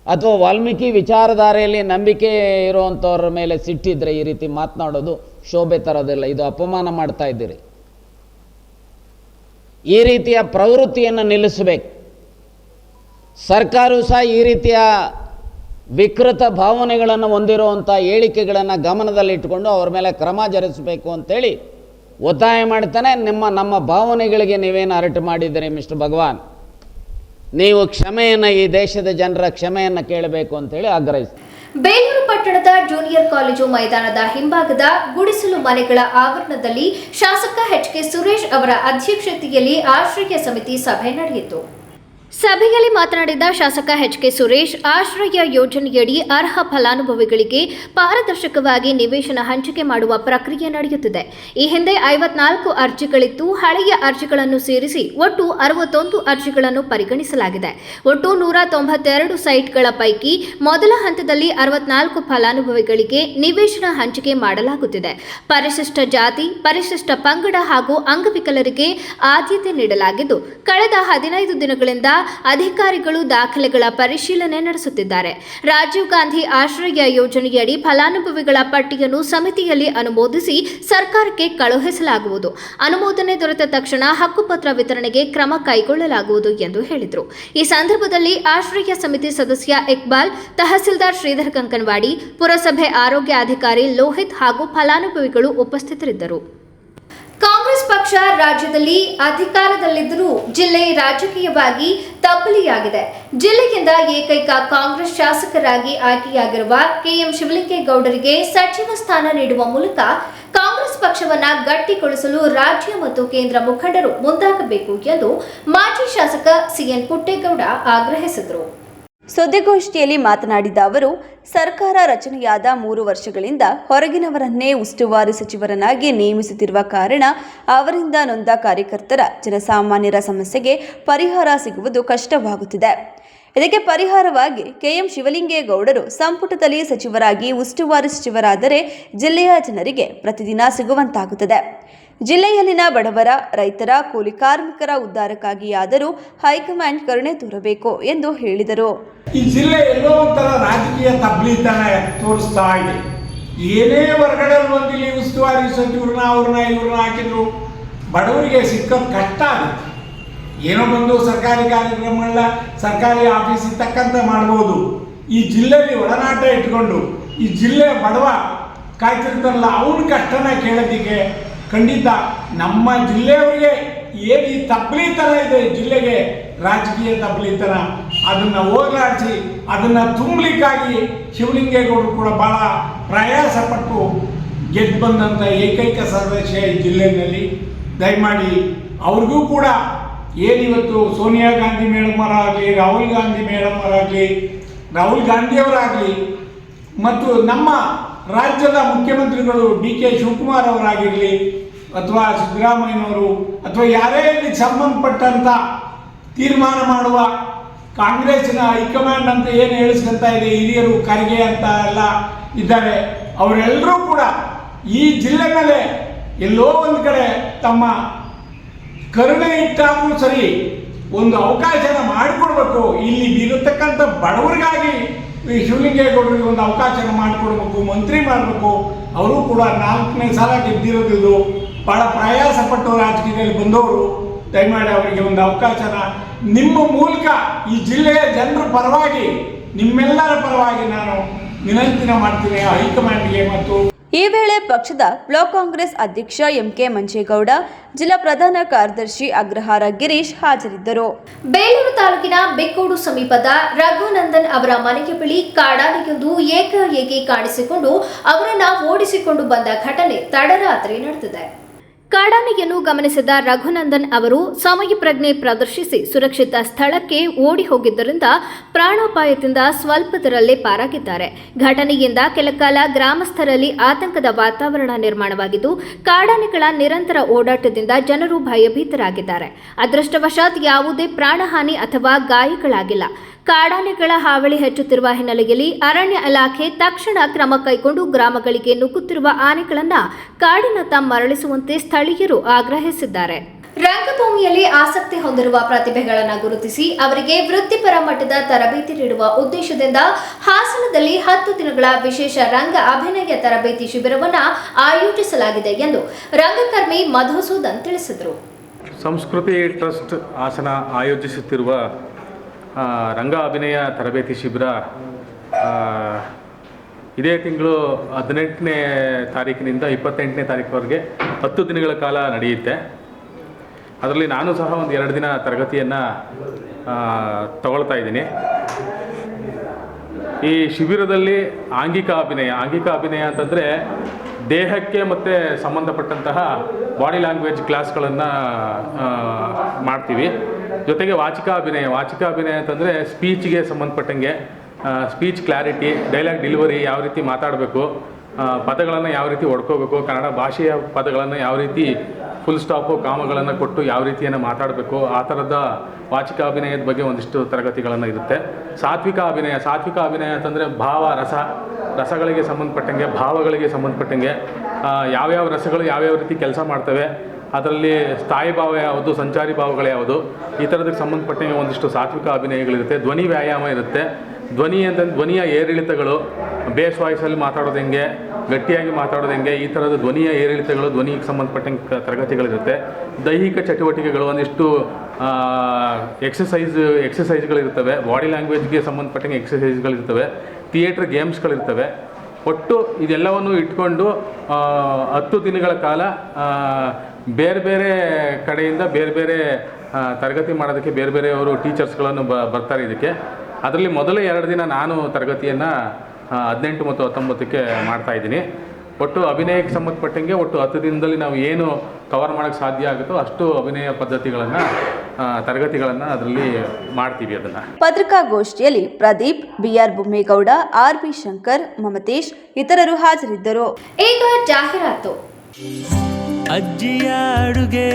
ಅಥವಾ ವಾಲ್ಮೀಕಿ ವಿಚಾರಧಾರೆಯಲ್ಲಿ ನಂಬಿಕೆ ಇರುವಂಥವ್ರ ಮೇಲೆ ಸಿಟ್ಟಿದ್ದರೆ ಈ ರೀತಿ ಮಾತನಾಡೋದು ಶೋಭೆ ತರೋದಿಲ್ಲ. ಇದು ಅಪಮಾನ ಮಾಡ್ತಾ ಇದ್ದೀರಿ. ಈ ರೀತಿಯ ಪ್ರವೃತ್ತಿಯನ್ನು ನಿಲ್ಲಿಸಬೇಕು. ಸರ್ಕಾರವು ಸಹ ಈ ರೀತಿಯ ವಿಕೃತ ಭಾವನೆಗಳನ್ನು ಹೊಂದಿರುವಂಥ ಹೇಳಿಕೆಗಳನ್ನು ಗಮನದಲ್ಲಿಟ್ಟುಕೊಂಡು ಅವ್ರ ಮೇಲೆ ಕ್ರಮ ಜರುಗಿಸಬೇಕು ಅಂತೇಳಿ ಒತ್ತಾಯ ಮಾಡ್ತಾನೆ. ನಮ್ಮ ಭಾವನೆಗಳಿಗೆ ನೀವೇನು ಅರಟು ಮಾಡಿದ್ದೀರಿ ಮಿಸ್ಟರ್ ಭಗವಾನ್, ನೀವು ಕ್ಷಮೆಯನ್ನು, ಈ ದೇಶದ ಜನರ ಕ್ಷಮೆಯನ್ನು ಕೇಳಬೇಕು ಅಂತೇಳಿ ಆಗ್ರಹಿಸ್ತಾರೆ. ಬೇಲೂರು ಪಟ್ಟಣದ ಜೂನಿಯರ್ ಕಾಲೇಜು ಮೈದಾನದ ಹಿಂಭಾಗದ ಗುಡಿಸಲು ಮನೆಗಳ ಆವರಣದಲ್ಲಿ ಶಾಸಕ ಎಚ್ ಕೆ ಸುರೇಶ್ ಅವರ ಅಧ್ಯಕ್ಷತೆಯಲ್ಲಿ ಆಶ್ರಯ ಸಮಿತಿ ಸಭೆ ನಡೆಯಿತು. ಸಭೆಯಲ್ಲಿ ಮಾತನಾಡಿದ ಶಾಸಕ ಎಚ್.ಕೆ. ಸುರೇಶ್, ಆಶ್ರಯ ಯೋಜನೆಯಡಿ ಅರ್ಹ ಫಲಾನುಭವಿಗಳಿಗೆ ಪಾರದರ್ಶಕವಾಗಿ ನಿವೇಶನ ಹಂಚಿಕೆ ಮಾಡುವ ಪ್ರಕ್ರಿಯೆ ನಡೆಯುತ್ತಿದೆ. ಈ ಹಿಂದೆ 54 ಅರ್ಜಿಗಳಿತ್ತು. ಹಳೆಯ ಅರ್ಜಿಗಳನ್ನು ಸೇರಿಸಿ ಒಟ್ಟು 61 ಅರ್ಜಿಗಳನ್ನು ಪರಿಗಣಿಸಲಾಗಿದೆ. ಒಟ್ಟು 192 ಸೈಟ್ಗಳ ಪೈಕಿ ಮೊದಲ ಹಂತದಲ್ಲಿ 64 ಫಲಾನುಭವಿಗಳಿಗೆ ನಿವೇಶನ ಹಂಚಿಕೆ ಮಾಡಲಾಗುತ್ತಿದೆ. ಪರಿಶಿಷ್ಟ ಜಾತಿ, ಪರಿಶಿಷ್ಟ ಪಂಗಡ ಹಾಗೂ ಅಂಗವಿಕಲರಿಗೆ ಆದ್ಯತೆ ನೀಡಲಾಗಿದ್ದು, ಕಳೆದ 15 ದಿನಗಳಿಂದ ಅಧಿಕಾರಿಗಳು ದಾಖಲೆಗಳ ಪರಿಶೀಲನೆ ನಡೆಸುತ್ತಿದ್ದಾರೆ. ರಾಜೀವ್ ಗಾಂಧಿ ಆಶ್ರಯ ಯೋಜನೆಯಡಿ ಫಲಾನುಭವಿಗಳ ಪಟ್ಟಿಯನ್ನು ಸಮಿತಿಯಲ್ಲಿ ಅನುಮೋದಿಸಿ ಸರ್ಕಾರಕ್ಕೆ ಕಳುಹಿಸಲಾಗುವುದು. ಅನುಮೋದನೆ ದೊರೆತ ತಕ್ಷಣ ಹಕ್ಕುಪತ್ರ ವಿತರಣೆಗೆ ಕ್ರಮ ಕೈಗೊಳ್ಳಲಾಗುವುದು ಎಂದು ಹೇಳಿದರು. ಈ ಸಂದರ್ಭದಲ್ಲಿ ಆಶ್ರಯ ಸಮಿತಿ ಸದಸ್ಯ ಇಕ್ಬಾಲ್, ತಹಸೀಲ್ದಾರ್ ಶ್ರೀಧರ್ ಕಂಕನವಾಡಿ, ಪುರಸಭೆ ಆರೋಗ್ಯ ಅಧಿಕಾರಿ ಲೋಹಿತ್ ಹಾಗೂ ಫಲಾನುಭವಿಗಳು ಉಪಸ್ಥಿತರಿದ್ದರು. ಕಾಂಗ್ರೆಸ್ ಪಕ್ಷ ರಾಜ್ಯದಲ್ಲಿ ಅಧಿಕಾರದಲ್ಲಿದ್ದರೂ ಜಿಲ್ಲೆ ರಾಜಕೀಯವಾಗಿ ತಬ್ಬಲಿಯಾಗಿದೆ. ಜಿಲ್ಲೆಯಿಂದ ಏಕೈಕ ಕಾಂಗ್ರೆಸ್ ಶಾಸಕರಾಗಿ ಆಯ್ಕೆಯಾಗಿರುವ ಕೆಎಂ ಶಿವಲಿಂಗೇಗೌಡರಿಗೆ ಸಚಿವ ಸ್ಥಾನ ನೀಡುವ ಮೂಲಕ ಕಾಂಗ್ರೆಸ್ ಪಕ್ಷವನ್ನ ಗಟ್ಟಿಗೊಳಿಸಲು ರಾಜ್ಯ ಮತ್ತು ಕೇಂದ್ರ ಮುಖಂಡರು ಮುಂದಾಗಬೇಕು ಎಂದು ಮಾಜಿ ಶಾಸಕ ಸಿಎನ್ ಪುಟ್ಟೇಗೌಡ ಆಗ್ರಹಿಸಿದರು. ಸುದ್ದಿಗೋಷ್ಠಿಯಲ್ಲಿ ಮಾತನಾಡಿದ ಅವರು, ಸರ್ಕಾರ ರಚನೆಯಾದ 3 ವರ್ಷಗಳಿಂದ ಹೊರಗಿನವರನ್ನೇ ಉಸ್ತುವಾರಿ ಸಚಿವರನ್ನಾಗಿ ನೇಮಿಸುತ್ತಿರುವ ಕಾರಣ ಅವರಿಂದ ನೊಂದ ಕಾರ್ಯಕರ್ತರ, ಜನಸಾಮಾನ್ಯರ ಸಮಸ್ಯೆಗೆ ಪರಿಹಾರ ಸಿಗುವುದು ಕಷ್ಟವಾಗುತ್ತಿದೆ. ಇದಕ್ಕೆ ಪರಿಹಾರವಾಗಿ ಕೆಎಂ ಶಿವಲಿಂಗೇಗೌಡರು ಸಂಪುಟದಲ್ಲಿ ಸಚಿವರಾಗಿ ಉಸ್ತುವಾರಿ ಸಚಿವರಾದರೆ ಜಿಲ್ಲೆಯ ಜನರಿಗೆ ಪ್ರತಿದಿನ ಸಿಗುವಂತಾಗುತ್ತದೆ. ಜಿಲ್ಲೆಯಲ್ಲಿನ ಬಡವರ, ರೈತರ, ಕೂಲಿ ಕಾರ್ಮಿಕರ ಉದ್ಧಾರಕ್ಕಾಗಿಯಾದರೂ ಹೈಕಮಾಂಡ್ ಕರುಣೆ ತೋರಬೇಕು ಎಂದು ಹೇಳಿದರು. ಈ ಜಿಲ್ಲೆ ಎಲ್ಲೋ ಒಂಥರ ರಾಜಕೀಯ ತಬ್ಲೀತನ ತೋರಿಸ್ತಾ ಇದೆ. ಏನೇ ಹೊರಗಡೆ ಬಂದಿಲ್ಲಿ ಉಸ್ತುವಾರಿ ಸಚಿವರನ್ನ ಇವ್ರನ್ನ ಹಾಕಿದ್ರು ಬಡವರಿಗೆ ಸಿಕ್ಕೋದು ಕಷ್ಟ ಆಗುತ್ತೆ. ಏನೋ ಬಂದು ಸರ್ಕಾರಿ ಕಾರ್ಯಕ್ರಮಗಳನ್ನ ಸರ್ಕಾರಿ ಆಫೀಸಿಗೆ ತಕ್ಕಂತೆ ಮಾಡ್ಬೋದು. ಈ ಜಿಲ್ಲೆಯಲ್ಲಿ ಒಡನಾಟ ಇಟ್ಕೊಂಡು ಈ ಜಿಲ್ಲೆ ಬಡವ ಕಾಯ್ತಿರ್ತಾರಲ್ಲ ಅವ್ರ ಕಷ್ಟನ ಕೇಳೋದಿಕ್ಕೆ ಖಂಡಿತ ನಮ್ಮ ಜಿಲ್ಲೆಯವರಿಗೆ ಏನು ಈ ತಬ್ಲೀತನ ಇದೆ, ಜಿಲ್ಲೆಗೆ ರಾಜಕೀಯ ತಬ್ಲೀತನ, ಅದನ್ನು ಹೋಗಲಾಡಿಸಿ ಅದನ್ನು ತುಂಬಲಿಕ್ಕಾಗಿ ಶಿವಲಿಂಗೇಗೌಡರು ಕೂಡ ಭಾಳ ಪ್ರಯಾಸಪಟ್ಟು ಗೆದ್ದು ಬಂದಂಥ ಏಕೈಕ ಸದಸ್ಯ ಈ ಜಿಲ್ಲೆಯಲ್ಲಿ. ದಯಮಾಡಿ ಅವ್ರಿಗೂ ಕೂಡ ಏನಿವತ್ತು ಸೋನಿಯಾ ಗಾಂಧಿ ಮೇಡಮರಾಗಲಿ, ರಾಹುಲ್ ಗಾಂಧಿಯವರಾಗಲಿ ಮತ್ತು ನಮ್ಮ ರಾಜ್ಯದ ಮುಖ್ಯಮಂತ್ರಿಗಳು ಡಿ.ಕೆ. ಶಿವಕುಮಾರ್ ಅವರಾಗಿರಲಿ ಅಥವಾ ಸಿದ್ದರಾಮಯ್ಯನವರು ಅಥವಾ ಯಾರೇ ಇದಕ್ಕೆ ಸಂಬಂಧಪಟ್ಟಂಥ ತೀರ್ಮಾನ ಮಾಡುವ ಕಾಂಗ್ರೆಸ್ಸಿನ ಹೈಕಮಾಂಡ್ ಅಂತ ಏನು ಹೇಳಿಸ್ಕೊಂತ ಇದೆ, ಹಿರಿಯರು ಖರ್ಗೆ ಅಂತ ಎಲ್ಲ ಇದ್ದಾರೆ, ಅವರೆಲ್ಲರೂ ಕೂಡ ಈ ಜಿಲ್ಲೆ ಮೇಲೆ ಎಲ್ಲೋ ಒಂದು ಕಡೆ ತಮ್ಮ ಕರುಣೆ ಇಟ್ಟಾದರೂ ಸರಿ ಒಂದು ಅವಕಾಶನ ಮಾಡಿಕೊಡ್ಬೇಕು. ಇಲ್ಲಿ ಇರತಕ್ಕಂಥ ಬಡವರಿಗಾಗಿ ಈ ಶಿವಲಿಂಗೇಗೌಡರಿಗೆ ಒಂದು ಅವಕಾಶನ ಮಾಡಿಕೊಡ್ಬೇಕು, ಮಂತ್ರಿ ಮಾಡಬೇಕು. ಅವರು ಕೂಡ 4ನೇ ಸಲ ಗೆದ್ದಿರೋದು, ಭಾಳ ಪ್ರಯಾಸಪಟ್ಟು ರಾಜಕೀಯದಲ್ಲಿ ಬಂದವರು. ದಯಮಾಡಿ ಅವರಿಗೆ ಒಂದು ಅವಕಾಶನ ನಿಮ್ಮ ಮೂಲಕ ಈ ಜಿಲ್ಲೆಯ ಜನರ ಪರವಾಗಿ, ನಿಮ್ಮೆಲ್ಲರ ಪರವಾಗಿ ನಾನು ವಿನಂತಿನ ಮಾಡ್ತೀನಿ ಹೈಕಮಾಂಡ್ಗೆ. ಮತ್ತು ಈ ವೇಳೆ ಪಕ್ಷದ ಬ್ಲಾಕ್ ಕಾಂಗ್ರೆಸ್ ಅಧ್ಯಕ್ಷ ಎಂ.ಕೆ. ಮಂಚೇಗೌಡ, ಜಿಲ್ಲಾ ಪ್ರಧಾನ ಕಾರ್ಯದರ್ಶಿ ಅಗ್ರಹಾರ ಗಿರೀಶ್ ಹಾಜರಿದ್ದರು. ಬೇಲೂರು ತಾಲೂಕಿನ ಬೆಕ್ಕೋಡು ಸಮೀಪದ ರಘುನಂದನ್ ಅವರ ಮನೆಯ ಬಳಿ ಕಾಡಾನೆಯೊಂದು ಏಕಾಏಕಿ ಕಾಣಿಸಿಕೊಂಡು ಅವರನ್ನ ಓಡಿಸಿಕೊಂಡು ಬಂದ ಘಟನೆ ತಡರಾತ್ರಿ ನಡೆದಿದೆ. ಕಾಡಾನೆಯನ್ನು ಗಮನಿಸಿದ ರಘುನಂದನ್ ಅವರು ಸಮಯ ಪ್ರಜ್ಞೆ ಪ್ರದರ್ಶಿಸಿ ಸುರಕ್ಷಿತ ಸ್ಥಳಕ್ಕೆ ಓಡಿ ಹೋಗಿದ್ದರಿಂದ ಪ್ರಾಣಾಪಾಯದಿಂದ ಸ್ವಲ್ಪದರಲ್ಲೇ ಪಾರಾಗಿದ್ದಾರೆ. ಘಟನೆಯಿಂದ ಕೆಲಕಾಲ ಗ್ರಾಮಸ್ಥರಲ್ಲಿ ಆತಂಕದ ವಾತಾವರಣ ನಿರ್ಮಾಣವಾಗಿದ್ದು, ಕಾಡಾನೆಗಳ ನಿರಂತರ ಓಡಾಟದಿಂದ ಜನರು ಭಯಭೀತರಾಗಿದ್ದಾರೆ. ಅದೃಷ್ಟವಶಾತ್ ಯಾವುದೇ ಪ್ರಾಣಹಾನಿ ಅಥವಾ ಗಾಯಗಳಾಗಿಲ್ಲ. ಕಾಡಾನೆಗಳ ಹಾವಳಿ ಹೆಚ್ಚುತ್ತಿರುವ ಹಿನ್ನೆಲೆಯಲ್ಲಿ ಅರಣ್ಯ ಇಲಾಖೆ ತಕ್ಷಣ ಕ್ರಮ ಕೈಗೊಂಡು ಗ್ರಾಮಗಳಿಗೆ ನುಗ್ಗುತ್ತಿರುವ ಆನೆಗಳನ್ನು ಕಾಡಿನತ್ತ ಮರಳಿಸುವಂತೆ ಸ್ಥಳೀಯರು ಆಗ್ರಹಿಸಿದ್ದಾರೆ. ರಂಗಭೂಮಿಯಲ್ಲಿ ಆಸಕ್ತಿ ಹೊಂದಿರುವ ಪ್ರತಿಭೆಗಳನ್ನು ಗುರುತಿಸಿ ಅವರಿಗೆ ವೃತ್ತಿಪರ ಮಟ್ಟದ ತರಬೇತಿ ನೀಡುವ ಉದ್ದೇಶದಿಂದ ಹಾಸನದಲ್ಲಿ 10 ದಿನಗಳ ವಿಶೇಷ ರಂಗ ಅಭಿನಯ ತರಬೇತಿ ಶಿಬಿರವನ್ನು ಆಯೋಜಿಸಲಾಗಿದೆ ಎಂದು ರಂಗಕರ್ಮಿ ಮಧುಸೂದನ್ ತಿಳಿಸಿದರು. ಸಂಸ್ಕೃತಿ ಟ್ರಸ್ಟ್ ಹಾಸನ ಆಯೋಜಿಸುತ್ತಿರುವ ರಂಗ ಅಭಿನಯ ತರಬೇತಿ ಶಿಬಿರ ಇದೇ ತಿಂಗಳು 18ನೇ ತಾರೀಕಿನಿಂದ 28ನೇ ತಾರೀಕುವರೆಗೆ 10 ದಿನಗಳ ಕಾಲ ನಡೆಯುತ್ತೆ. ಅದರಲ್ಲಿ ನಾನು ಸಹ ಒಂದು 2 ದಿನ ತರಗತಿಯನ್ನು ತಗೊಳ್ತಾ ಇದ್ದೀನಿ. ಈ ಶಿಬಿರದಲ್ಲಿ ಆಂಗಿಕ ಅಭಿನಯ ಅಂತಂದರೆ ದೇಹಕ್ಕೆ ಮತ್ತು ಸಂಬಂಧಪಟ್ಟಂತಹ ಬಾಡಿ ಲ್ಯಾಂಗ್ವೇಜ್ ಕ್ಲಾಸ್ಗಳನ್ನು ಮಾಡ್ತೀವಿ. ಜೊತೆಗೆ ವಾಚಿಕ ಅಭಿನಯ ಅಂತಂದರೆ ಸ್ಪೀಚ್ಗೆ ಸಂಬಂಧಪಟ್ಟಂಗೆ ಸ್ಪೀಚ್ ಕ್ಲಾರಿಟಿ, ಡೈಲಾಗ್ ಡೆಲಿವರಿ, ಯಾವ ರೀತಿ ಮಾತಾಡಬೇಕು, ಪದಗಳನ್ನು ಯಾವ ರೀತಿ ಹೊಡ್ಕೋಬೇಕು, ಕನ್ನಡ ಭಾಷೆಯ ಪದಗಳನ್ನು ಯಾವ ರೀತಿ ಫುಲ್ ಸ್ಟಾಪು ಕಾಮಗಳನ್ನು ಕೊಟ್ಟು ಯಾವ ರೀತಿಯನ್ನು ಮಾತಾಡಬೇಕು, ಆ ಥರದ ವಾಚಿಕ ಅಭಿನಯದ ಬಗ್ಗೆ ಒಂದಿಷ್ಟು ತರಗತಿಗಳನ್ನು ಇರುತ್ತೆ. ಸಾತ್ವಿಕ ಅಭಿನಯ ಅಂತಂದರೆ ರಸಗಳಿಗೆ ಸಂಬಂಧಪಟ್ಟಂಗೆ, ಭಾವಗಳಿಗೆ ಸಂಬಂಧಪಟ್ಟಂಗೆ ಯಾವ್ಯಾವ ರಸಗಳು ಯಾವ್ಯಾವ ರೀತಿ ಕೆಲಸ ಮಾಡ್ತವೆ, ಅದರಲ್ಲಿ ಸ್ಥಾಯಿ ಭಾವ ಯಾವುದು, ಸಂಚಾರಿ ಭಾವಗಳು ಯಾವುದು, ಈ ಥರದಕ್ಕೆ ಸಂಬಂಧಪಟ್ಟಂಗೆ ಒಂದಿಷ್ಟು ಸಾತ್ವಿಕ ಅಭಿನಯಗಳಿರುತ್ತೆ. ಧ್ವನಿ ವ್ಯಾಯಾಮ ಇರುತ್ತೆ. ಧ್ವನಿಯ ಏರಿಳಿತಗಳು, ಬೇಸ್ ವಾಯ್ಸಲ್ಲಿ ಮಾತಾಡೋದು ಹೆಂಗೆ, ಗಟ್ಟಿಯಾಗಿ ಮಾತಾಡೋದು ಹೆಂಗೆ, ಈ ಥರದ ಧ್ವನಿಯ ಏರಿಳಿತಗಳು, ಧ್ವನಿಗೆ ಸಂಬಂಧಪಟ್ಟಂಗೆ ತರಗತಿಗಳಿರುತ್ತೆ. ದೈಹಿಕ ಚಟುವಟಿಕೆಗಳು, ಒಂದಿಷ್ಟು ಎಕ್ಸಸೈಸ್ಗಳಿರ್ತವೆ. ಬಾಡಿ ಲ್ಯಾಂಗ್ವೇಜ್ಗೆ ಸಂಬಂಧಪಟ್ಟಂಗೆ ಎಕ್ಸಸೈಸ್ಗಳಿರ್ತವೆ. ಥಿಯೇಟ್ರ್ ಗೇಮ್ಸ್ಗಳಿರ್ತವೆ. ಒಟ್ಟು ಇದೆಲ್ಲವನ್ನು ಇಟ್ಕೊಂಡು 10 ದಿನಗಳ ಕಾಲ ಬೇರೆ ಬೇರೆ ಕಡೆಯಿಂದ ಬೇರೆ ಬೇರೆ ತರಗತಿ ಮಾಡೋದಕ್ಕೆ ಬೇರೆ ಬೇರೆಯವರು ಟೀಚರ್ಸ್ಗಳನ್ನು ಬರ್ತಾರೆ ಇದಕ್ಕೆ. ಅದರಲ್ಲಿ ಮೊದಲ 2 ದಿನ ನಾನು ತರಗತಿಯನ್ನು 18 ಮತ್ತು 19ಕ್ಕೆ ಮಾಡ್ತಾಯಿದ್ದೀನಿ. ಒಟ್ಟು ಅಭಿನಯಕ್ಕೆ ಸಂಬಂಧಪಟ್ಟಂಗೆ ಒಟ್ಟು 10 ದಿನದಲ್ಲಿ ನಾವು ಏನು ಕವರ್ ಮಾಡೋಕ್ಕೆ ಸಾಧ್ಯ ಆಗುತ್ತೋ ಅಷ್ಟು ಅಭಿನಯ ಪದ್ಧತಿಗಳನ್ನು ತರಗತಿಗಳನ್ನು ಅದರಲ್ಲಿ ಮಾಡ್ತೀವಿ. ಅದನ್ನು ಪತ್ರಿಕಾಗೋಷ್ಠಿಯಲ್ಲಿ ಪ್ರದೀಪ್, ಬಿಆರ್ ಬೊಮ್ಮೇಗೌಡ, ಆರ್ಬಿ ಶಂಕರ್, ಮಮತೇಶ್ ಇತರರು ಹಾಜರಿದ್ದರು. ಈಗ ಜಾಹೀರಾತು. ಅಜ್ಜಿಯ ಅಡುಗೆ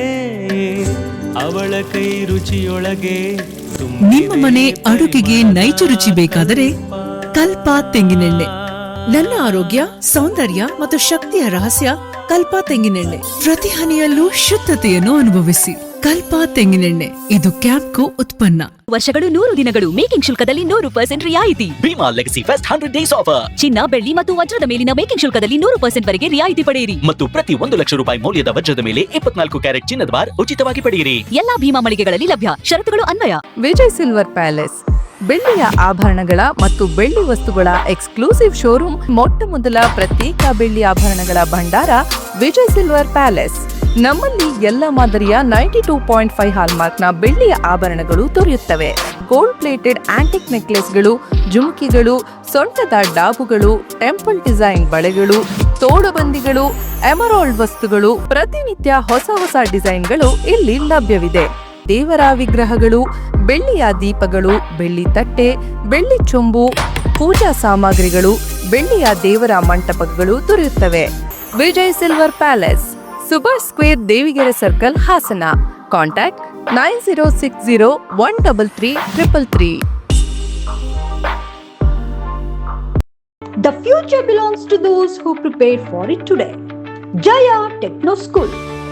ಅವಳ ಕೈ ರುಚಿಯೊಳಗೆ ನಿಮ್ಮ ಮನೆ ಅಡುಗೆಗೆ ನೈಜ ರುಚಿ ಬೇಕಾದರೆ ಕಲ್ಪ ತೆಂಗಿನೆಣ್ಣೆ. ನನ್ನ ಆರೋಗ್ಯ, ಸೌಂದರ್ಯ ಮತ್ತು ಶಕ್ತಿಯ ರಹಸ್ಯ ಕಲ್ಪ ತೆಂಗಿನೆಣ್ಣೆ. ಪ್ರತಿ ಹನಿಯಲ್ಲೂ ಶುದ್ಧತೆಯನ್ನು ಅನುಭವಿಸಿ. ಕಲ್ಪ ತೆಂಗಿನೆಣ್ಣೆ, ಇದು ಕ್ಯಾಂಪ್ಕೋ ಉತ್ಪನ್ನ. ವರ್ಷಗಳು 100 ದಿನಗಳು. ಮೇಕಿಂಗ್ ಶುಲ್ಕದಲ್ಲಿ 100% ರಿಯಾಯಿತಿ. Bhima legacy fest 100 days offer. ಚಿನ್ನ, ಬೆಳ್ಳಿ ಮತ್ತು ವಜ್ರದ ಮೇಲಿನ ಮೇಕಿಂಗ್ ಶುಲ್ಕದಲ್ಲಿ 100% ವರೆಗೆ ರಿಯಾಯಿತಿ ಪಡೆಯಿರಿ. ಮತ್ತು ಪ್ರತಿ 1 ಲಕ್ಷ ರೂಪಾಯಿ ಮೌಲ್ಯದ ವಜ್ರದ ಮೇಲೆ 24 ಕ್ಯಾರೆಟ್ ಚಿನ್ನದ ಬಾರ್ ಉಚಿತವಾಗಿ ಪಡೆಯಿರಿ. ಎಲ್ಲಾ ಭೀಮಾ ಮಳಿಗೆಗಳಲ್ಲಿ ಲಭ್ಯ. ಷರತ್ತುಗಳು ಅನ್ವಯ. ವಿಜಯ್ ಸಿಲ್ವರ್ ಪ್ಯಾಲೇಸ್ ಬೆಳ್ಳಿಯ ಆಭರಣಗಳ ಮತ್ತು ಬೆಳ್ಳಿ ವಸ್ತುಗಳ ಎಕ್ಸ್ಕ್ಲೂಸಿವ್ ಶೋರೂಮ್. ಮೊಟ್ಟ ಮೊದಲ ಪ್ರತ್ಯೇಕ ಬೆಳ್ಳಿ ಆಭರಣಗಳ ಭಂಡಾರ ವಿಜಯ್ ಸಿಲ್ವರ್ ಪ್ಯಾಲೇಸ್. ನಮ್ಮಲ್ಲಿ ಎಲ್ಲ ಮಾದರಿಯ 92.5 ಹಾಲ್ಮಾರ್ಕ್ನ ಬೆಳ್ಳಿಯ ಆಭರಣಗಳು ದೊರೆಯುತ್ತವೆ. ಗೋಲ್ಡ್ ಪ್ಲೇಟೆಡ್ ಆಂಟಿಕ್ ನೆಕ್ಲೆಸ್ಗಳು, ಜುಮ್ಕಿಗಳು, ಸೊಂಟದ ಡಾಬುಗಳು, ಟೆಂಪಲ್ ಡಿಸೈನ್ ಬಳೆಗಳು, ತೋಡುಬಂದಿಗಳು, ಎಮರಾಲ್ಡ್ ವಸ್ತುಗಳು, ಪ್ರತಿನಿತ್ಯ ಹೊಸ ಡಿಸೈನ್ಗಳು ಇಲ್ಲಿ ಲಭ್ಯವಿದೆ. ದೇವರ ವಿಗ್ರಹಗಳು, ಬೆಳ್ಳಿಯ ದೀಪಗಳು, ಬೆಳ್ಳಿ ತಟ್ಟೆ, ಬೆಳ್ಳಿ ಚೊಂಬು, ಪೂಜಾ ಸಾಮಗ್ರಿಗಳು, ಬೆಳ್ಳಿಯ ದೇವರ ಮಂಟಪಗಳು ದೊರೆಯುತ್ತವೆ. Vijay silver palace, Subhash square, Devigere circle, Hassan. Contact 9060133333. The future belongs to those who prepare for it today. Jaya Techno School.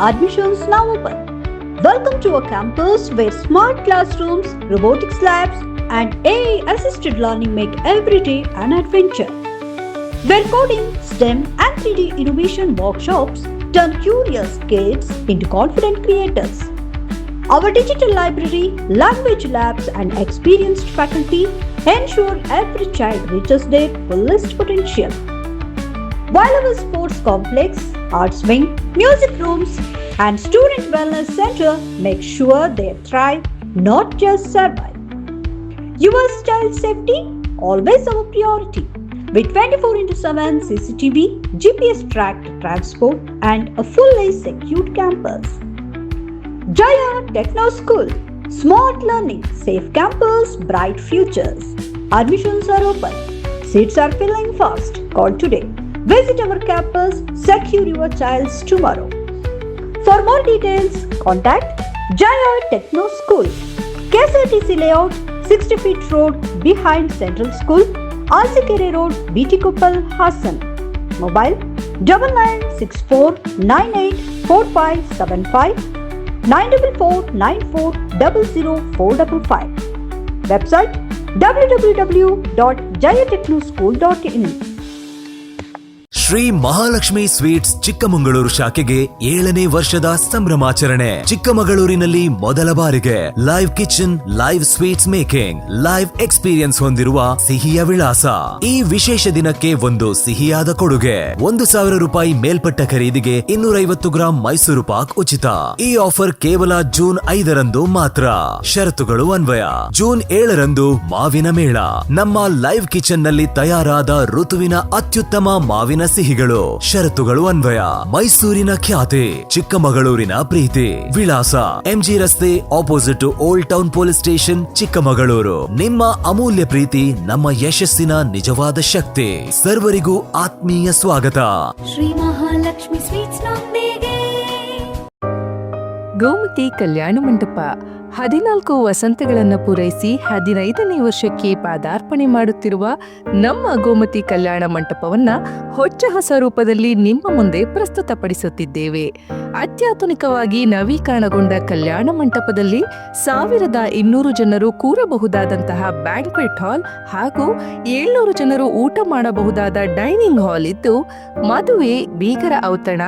Admissions now open. Welcome to a campus where smart classrooms, robotics labs, and AI-assisted learning make every day an adventure. Where coding, STEM, and 3D innovation workshops turn curious kids into confident creators. Our digital library, language labs, and experienced faculty ensure every child reaches their fullest potential. While our sports complex, arts wing, music rooms, and student wellness center make sure they thrive, not just survive. Your child's safety, always our priority. With 24/7 CCTV, GPS tracked transport, and a fully secured campus. Jaya Techno School. Smart learning, safe campus, bright futures. Admissions are open. Seats are filling fast. Call today. Visit our campus. Secure your child's tomorrow. For more details, contact Jaya Techno School. KSRTC Layout, 60 feet road behind Central School, Alsikere Road, BT Koppal, Hassan. Mobile 9964984575, 94494000455. Website www.jayatechnoschool.in. Shri Mahalakshmi sweets Chikkamagaluru ಶಾಖೆಗೆ 7ನೇ ವರ್ಷದ ಸಂಭ್ರಮಾಚರಣೆ. ಚಿಕ್ಕಮಗಳೂರಿನಲ್ಲಿ ಮೊದಲ ಬಾರಿಗೆ live kitchen, live sweets making, live experience ಹೊಂದಿರುವ ಸಿಹಿಯ ವಿಳಾಸ. ಈ ವಿಶೇಷ ದಿನಕ್ಕೆ ಒಂದು ಸಿಹಿಯಾದ ಕೊಡುಗೆ. 1,000 ರೂಪಾಯಿ ಮೇಲ್ಪಟ್ಟ ಖರೀದಿಗೆ 250 ಗ್ರಾಂ ಮೈಸೂರು ಪಾಕ್ ಉಚಿತ. ಈ ಆಫರ್ ಕೇವಲ ಜೂನ್ 5ರಂದು ಮಾತ್ರ. ಷರತ್ತುಗಳು ಅನ್ವಯ. ಜೂನ್ 7ರಂದು ಮಾವಿನ ಮೇಳ. ನಮ್ಮ ಲೈವ್ ಕಿಚನ್ ನಲ್ಲಿ ತಯಾರಾದ ಋತುವಿನ ಅತ್ಯುತ್ತಮ ಮಾವಿನ ಸಿಹಿಗಳು. ಷರತ್ತುಗಳು ಅನ್ವಯ. ಮೈಸೂರಿನ ಖ್ಯಾತಿ, ಚಿಕ್ಕಮಗಳೂರಿನ ಪ್ರೀತಿ. ವಿಳಾಸ MG ರಸ್ತೆ, opposite to old town police station, Chikkamagaluru. ನಿಮ್ಮ ಅಮೂಲ್ಯ ಪ್ರೀತಿ ನಮ್ಮ ಯಶಸ್ಸಿನ ನಿಜವಾದ ಶಕ್ತಿ. ಸರ್ವರಿಗೂ ಆತ್ಮೀಯ ಸ್ವಾಗತ. ಶ್ರೀ ಮಹಾಲಕ್ಷ್ಮಿ ಸ್ವೀಟ್ಸ್ ಗೋಮತಿ ಕಲ್ಯಾಣ ಮಂಟಪ 14 ವಸಂತಗಳನ್ನು ಪೂರೈಸಿ 15ನೇ ವರ್ಷಕ್ಕೆ ಪಾದಾರ್ಪಣೆ ಮಾಡುತ್ತಿರುವ ನಮ್ಮ ಗೋಮತಿ ಕಲ್ಯಾಣ ಮಂಟಪವನ್ನ ಹೊಚ್ಚ ಹೊಸ ರೂಪದಲ್ಲಿ ನಿಮ್ಮ ಮುಂದೆ ಪ್ರಸ್ತುತಪಡಿಸುತ್ತಿದ್ದೇವೆ. ಅತ್ಯಾಧುನಿಕವಾಗಿ ನವೀಕರಣಗೊಂಡ ಕಲ್ಯಾಣ ಮಂಟಪದಲ್ಲಿ 1200 ಜನರು ಕೂರಬಹುದಾದಂತಹ ಬ್ಯಾಂಕ್ವೆಟ್ ಹಾಲ್ ಹಾಗೂ 700 ಜನರು ಊಟ ಮಾಡಬಹುದಾದ ಡೈನಿಂಗ್ ಹಾಲ್ ಇದ್ದು, ಮದುವೆ, ಬೀಗರ ಔತಣ,